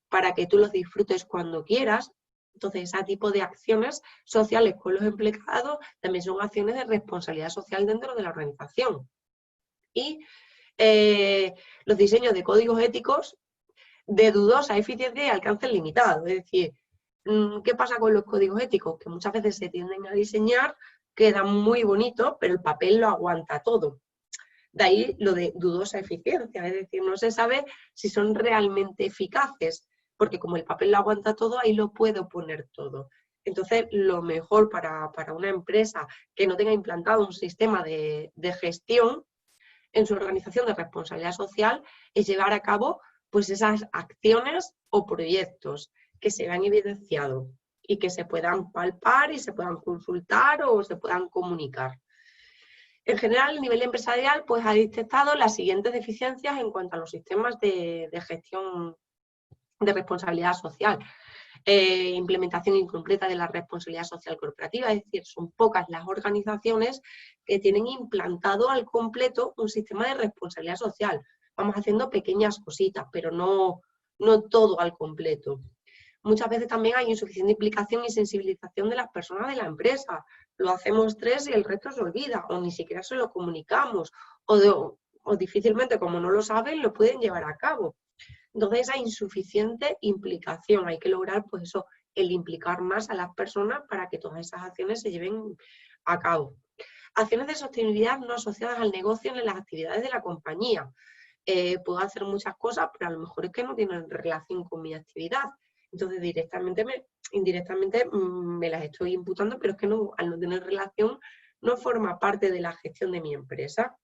para que tú los disfrutes cuando quieras. Entonces, ese tipo de acciones sociales con los empleados también son acciones de responsabilidad social dentro de la organización. Y los diseños de códigos éticos de dudosa eficiencia y alcance limitado. Es decir, ¿qué pasa con los códigos éticos? Que muchas veces se tienden a diseñar, quedan muy bonitos, pero el papel lo aguanta todo. De ahí lo de dudosa eficiencia, es decir, no se sabe si son realmente eficaces, porque como el papel lo aguanta todo, ahí lo puedo poner todo. Entonces, lo mejor para una empresa que no tenga implantado un sistema de gestión en su organización de responsabilidad social es llevar a cabo pues esas acciones o proyectos que se vean evidenciados y que se puedan palpar y se puedan consultar o se puedan comunicar. En general, el nivel empresarial pues, ha detectado las siguientes deficiencias en cuanto a los sistemas de gestión de responsabilidad social. Implementación incompleta de la responsabilidad social corporativa, es decir, son pocas las organizaciones que tienen implantado al completo un sistema de responsabilidad social. Vamos haciendo pequeñas cositas, pero no todo al completo. Muchas veces también hay insuficiente implicación y sensibilización de las personas de la empresa. Lo hacemos 3 y el resto se olvida, o ni siquiera se lo comunicamos, o difícilmente, como no lo saben, lo pueden llevar a cabo. Entonces, hay insuficiente implicación. Hay que lograr, pues eso, el implicar más a las personas para que todas esas acciones se lleven a cabo. Acciones de sostenibilidad no asociadas al negocio en las actividades de la compañía. Puedo hacer muchas cosas, pero a lo mejor es que no tienen relación con mi actividad. Entonces, indirectamente me las estoy imputando, pero es que no, al no tener relación no forma parte de la gestión de mi empresa.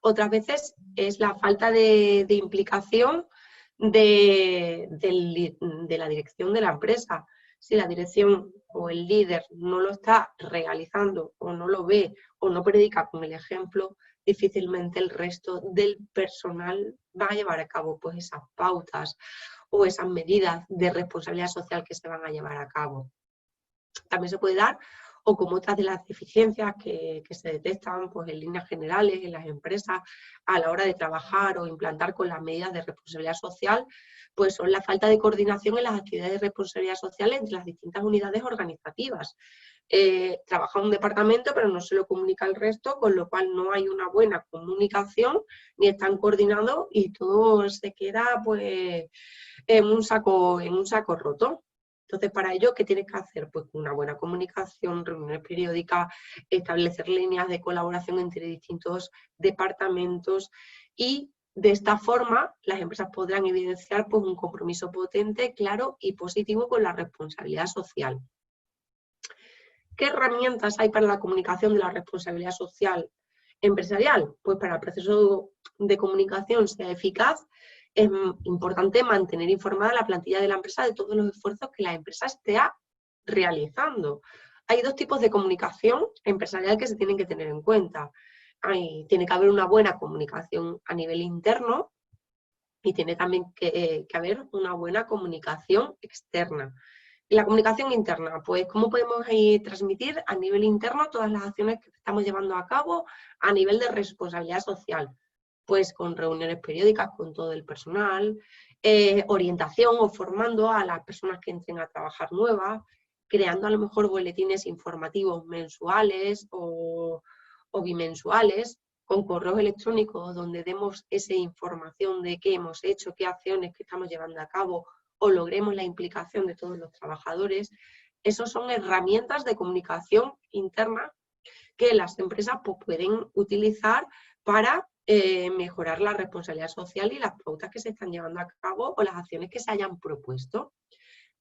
Otras veces es la falta de implicación de la dirección de la empresa. Si la dirección o el líder no lo está realizando o no lo ve o no predica con el ejemplo, difícilmente el resto del personal va a llevar a cabo pues, esas pautas o esas medidas de responsabilidad social que se van a llevar a cabo. También se puede dar, o como otras de las deficiencias que se detectan pues, en líneas generales en las empresas a la hora de trabajar o implantar con las medidas de responsabilidad social, pues son la falta de coordinación en las actividades de responsabilidad social entre las distintas unidades organizativas. Trabaja un departamento pero no se lo comunica al resto, con lo cual no hay una buena comunicación ni están coordinados y todo se queda pues, en un saco roto. Entonces, para ello, ¿qué tienes que hacer? Pues una buena comunicación, reuniones periódicas, establecer líneas de colaboración entre distintos departamentos y de esta forma las empresas podrán evidenciar pues, un compromiso potente, claro y positivo con la responsabilidad social. ¿Qué herramientas hay para la comunicación de la responsabilidad social empresarial? Pues para el proceso de comunicación sea eficaz, es importante mantener informada a la plantilla de la empresa de todos los esfuerzos que la empresa esté realizando. Hay 2 tipos de comunicación empresarial que se tienen que tener en cuenta. Tiene que haber una buena comunicación a nivel interno y tiene también que haber una buena comunicación externa. La comunicación interna, pues ¿cómo podemos transmitir a nivel interno todas las acciones que estamos llevando a cabo a nivel de responsabilidad social? Pues con reuniones periódicas con todo el personal, orientación o formando a las personas que entren a trabajar nuevas, creando a lo mejor boletines informativos mensuales o bimensuales, con correos electrónicos donde demos esa información de qué hemos hecho, qué acciones que estamos llevando a cabo o logremos la implicación de todos los trabajadores. Esas son herramientas de comunicación interna que las empresas pues, pueden utilizar para mejorar la responsabilidad social y las pautas que se están llevando a cabo o las acciones que se hayan propuesto.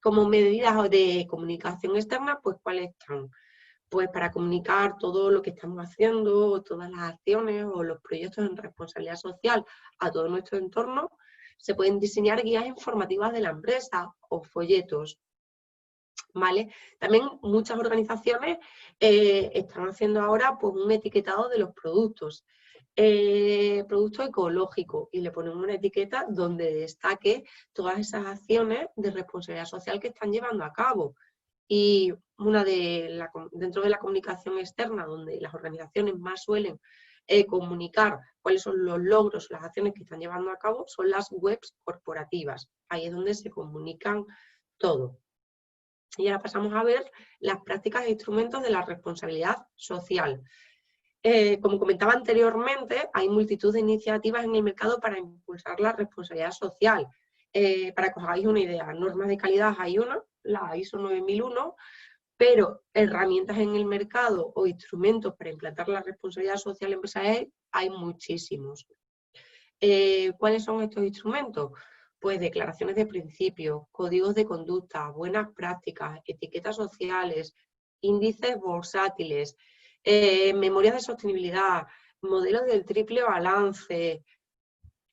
Como medidas de comunicación externa, pues ¿cuáles están? pues para comunicar todo lo que estamos haciendo, todas las acciones o los proyectos en responsabilidad social a todo nuestro entorno, se pueden diseñar guías informativas de la empresa o folletos, ¿vale? También muchas organizaciones están haciendo ahora pues, un etiquetado de los productos. Producto ecológico, y le ponemos una etiqueta donde destaque todas esas acciones de responsabilidad social que están llevando a cabo. Y dentro de la comunicación externa, donde las organizaciones más suelen comunicar cuáles son los logros, las acciones que están llevando a cabo, son las webs corporativas. Ahí es donde se comunican todo. Y ahora pasamos a ver las prácticas e instrumentos de la responsabilidad social. Como comentaba anteriormente, hay multitud de iniciativas en el mercado para impulsar la responsabilidad social. Para que os hagáis una idea, normas de calidad hay una, la ISO 9001, pero herramientas en el mercado o instrumentos para implantar la responsabilidad social empresarial hay muchísimos. ¿Cuáles son estos instrumentos? Pues declaraciones de principios, códigos de conducta, buenas prácticas, etiquetas sociales, índices bursátiles, memorias de sostenibilidad, modelos del triple balance.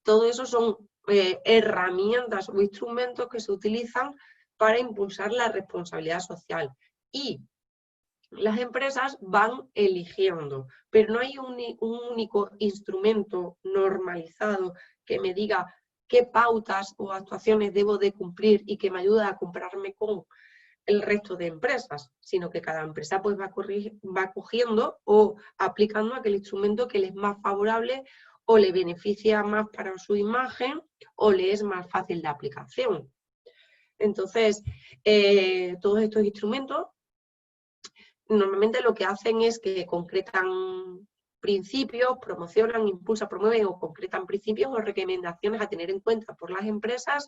Todo eso son herramientas o instrumentos que se utilizan para impulsar la responsabilidad social. Y las empresas van eligiendo, pero no hay un único instrumento normalizado que me diga qué pautas o actuaciones debo de cumplir y que me ayude a compararme con el resto de empresas, sino que cada empresa pues va cogiendo o aplicando aquel instrumento que le es más favorable o le beneficia más para su imagen o le es más fácil de aplicación. Entonces, todos estos instrumentos normalmente lo que hacen es que concretan principios, promocionan, impulsan, promueven o concretan principios o recomendaciones a tener en cuenta por las empresas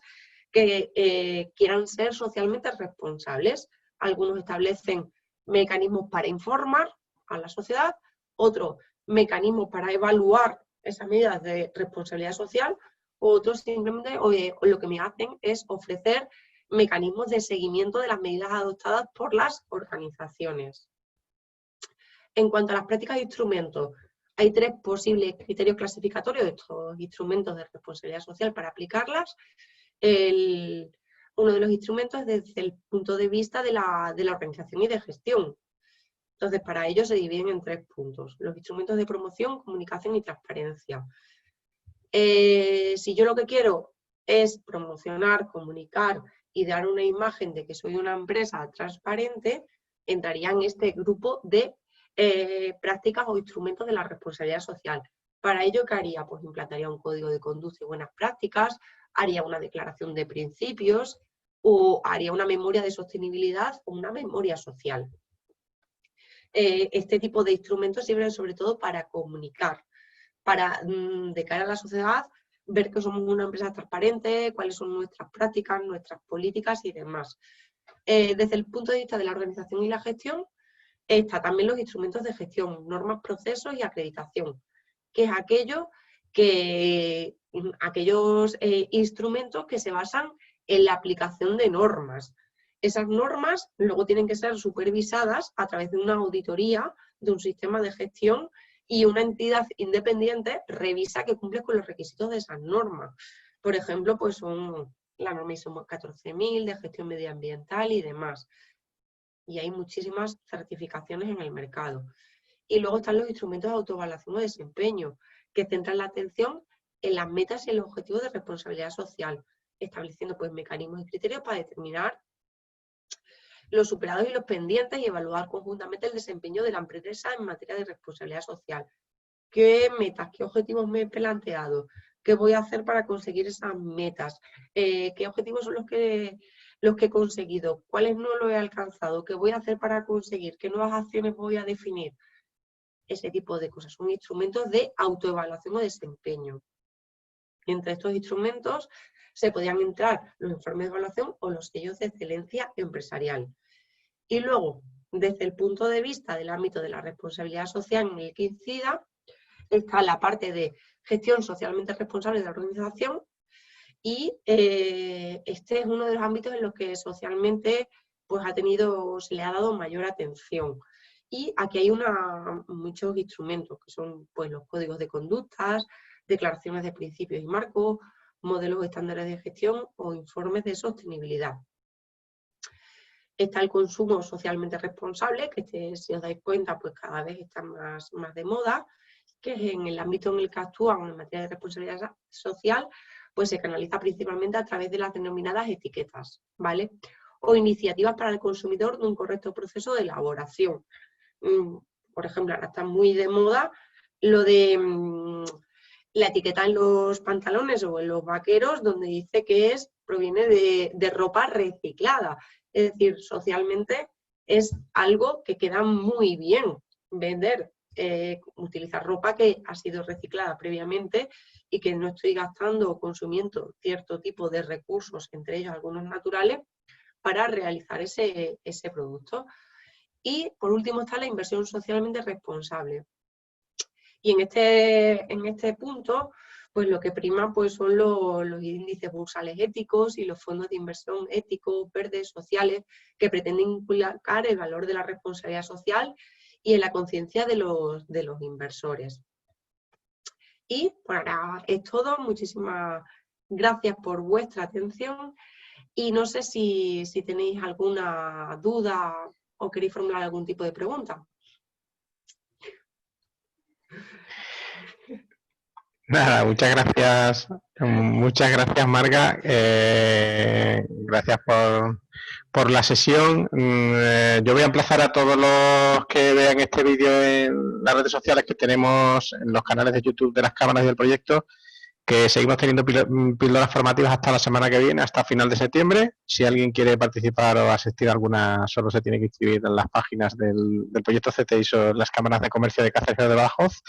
que quieran ser socialmente responsables. Algunos establecen mecanismos para informar a la sociedad, otros mecanismos para evaluar esas medidas de responsabilidad social, otros simplemente lo que me hacen es ofrecer mecanismos de seguimiento de las medidas adoptadas por las organizaciones. En cuanto a las prácticas de instrumentos, hay 3 posibles criterios clasificatorios de estos instrumentos de responsabilidad social para aplicarlas. Uno de los instrumentos es desde el punto de vista de la organización y de gestión. Entonces, para ello se dividen en 3 puntos. Los instrumentos de promoción, comunicación y transparencia. Si yo lo que quiero es promocionar, comunicar y dar una imagen de que soy una empresa transparente, entraría en este grupo de prácticas o instrumentos de la responsabilidad social. Para ello, ¿qué haría? Pues implantaría un código de conducta y buenas prácticas, haría una declaración de principios o haría una memoria de sostenibilidad o una memoria social. Este tipo de instrumentos sirven sobre todo para comunicar, para, de cara a la sociedad, ver que somos una empresa transparente, cuáles son nuestras prácticas, nuestras políticas y demás. Desde el punto de vista de la organización y la gestión, está también los instrumentos de gestión, normas, procesos y acreditación, que es aquellos instrumentos que se basan en la aplicación de normas. Esas normas luego tienen que ser supervisadas a través de una auditoría de un sistema de gestión y una entidad independiente revisa que cumple con los requisitos de esas normas. Por ejemplo, pues son la norma ISO 14000 de gestión medioambiental y demás. Y hay muchísimas certificaciones en el mercado. Y luego están los instrumentos de autoevaluación o desempeño, que centran la atención en las metas y en los objetivos de responsabilidad social, estableciendo pues mecanismos y criterios para determinar los superados y los pendientes y evaluar conjuntamente el desempeño de la empresa en materia de responsabilidad social. ¿Qué metas, qué objetivos me he planteado? ¿Qué voy a hacer para conseguir esas metas? ¿Qué objetivos son los que he conseguido? ¿Cuáles no los he alcanzado? ¿Qué voy a hacer para conseguir? ¿Qué nuevas acciones voy a definir? Ese tipo de cosas. Son instrumentos de autoevaluación o desempeño. Entre estos instrumentos se podían entrar los informes de evaluación o los sellos de excelencia empresarial. Y luego, desde el punto de vista del ámbito de la responsabilidad social en el que incida, está la parte de gestión socialmente responsable de la organización y este es uno de los ámbitos en los que socialmente pues, se le ha dado mayor atención. Y aquí hay muchos instrumentos, que son pues, los códigos de conductas, declaraciones de principios y marcos, modelos estándares de gestión o informes de sostenibilidad. Está el consumo socialmente responsable, que si os dais cuenta, pues cada vez está más de moda, que es en el ámbito en el que actúan en materia de responsabilidad social, pues se canaliza principalmente a través de las denominadas etiquetas, ¿vale? O iniciativas para el consumidor de un correcto proceso de elaboración. Por ejemplo, ahora está muy de moda lo de la etiqueta en los pantalones o en los vaqueros, donde dice que proviene de ropa reciclada. Es decir, socialmente es algo que queda muy bien vender, utilizar ropa que ha sido reciclada previamente y que no estoy gastando o consumiendo cierto tipo de recursos, entre ellos algunos naturales, para realizar ese producto. Y por último está la inversión socialmente responsable. Y en este punto, pues lo que prima pues son los índices bursales éticos y los fondos de inversión éticos, verdes, sociales, que pretenden inculcar el valor de la responsabilidad social y en la conciencia de los inversores. Y por ahora es todo. Muchísimas gracias por vuestra atención y no sé si tenéis alguna duda o queréis formular algún tipo de pregunta. Nada, muchas gracias, Marga. Gracias por la sesión. Yo voy a emplazar a todos los que vean este vídeo en las redes sociales que tenemos en los canales de YouTube de las cámaras y del proyecto, que seguimos teniendo píldoras formativas hasta la semana que viene, hasta final de septiembre. Si alguien quiere participar o asistir a alguna, solo se tiene que inscribir en las páginas del proyecto CTISO, las cámaras de comercio de Cáceres de Badajoz.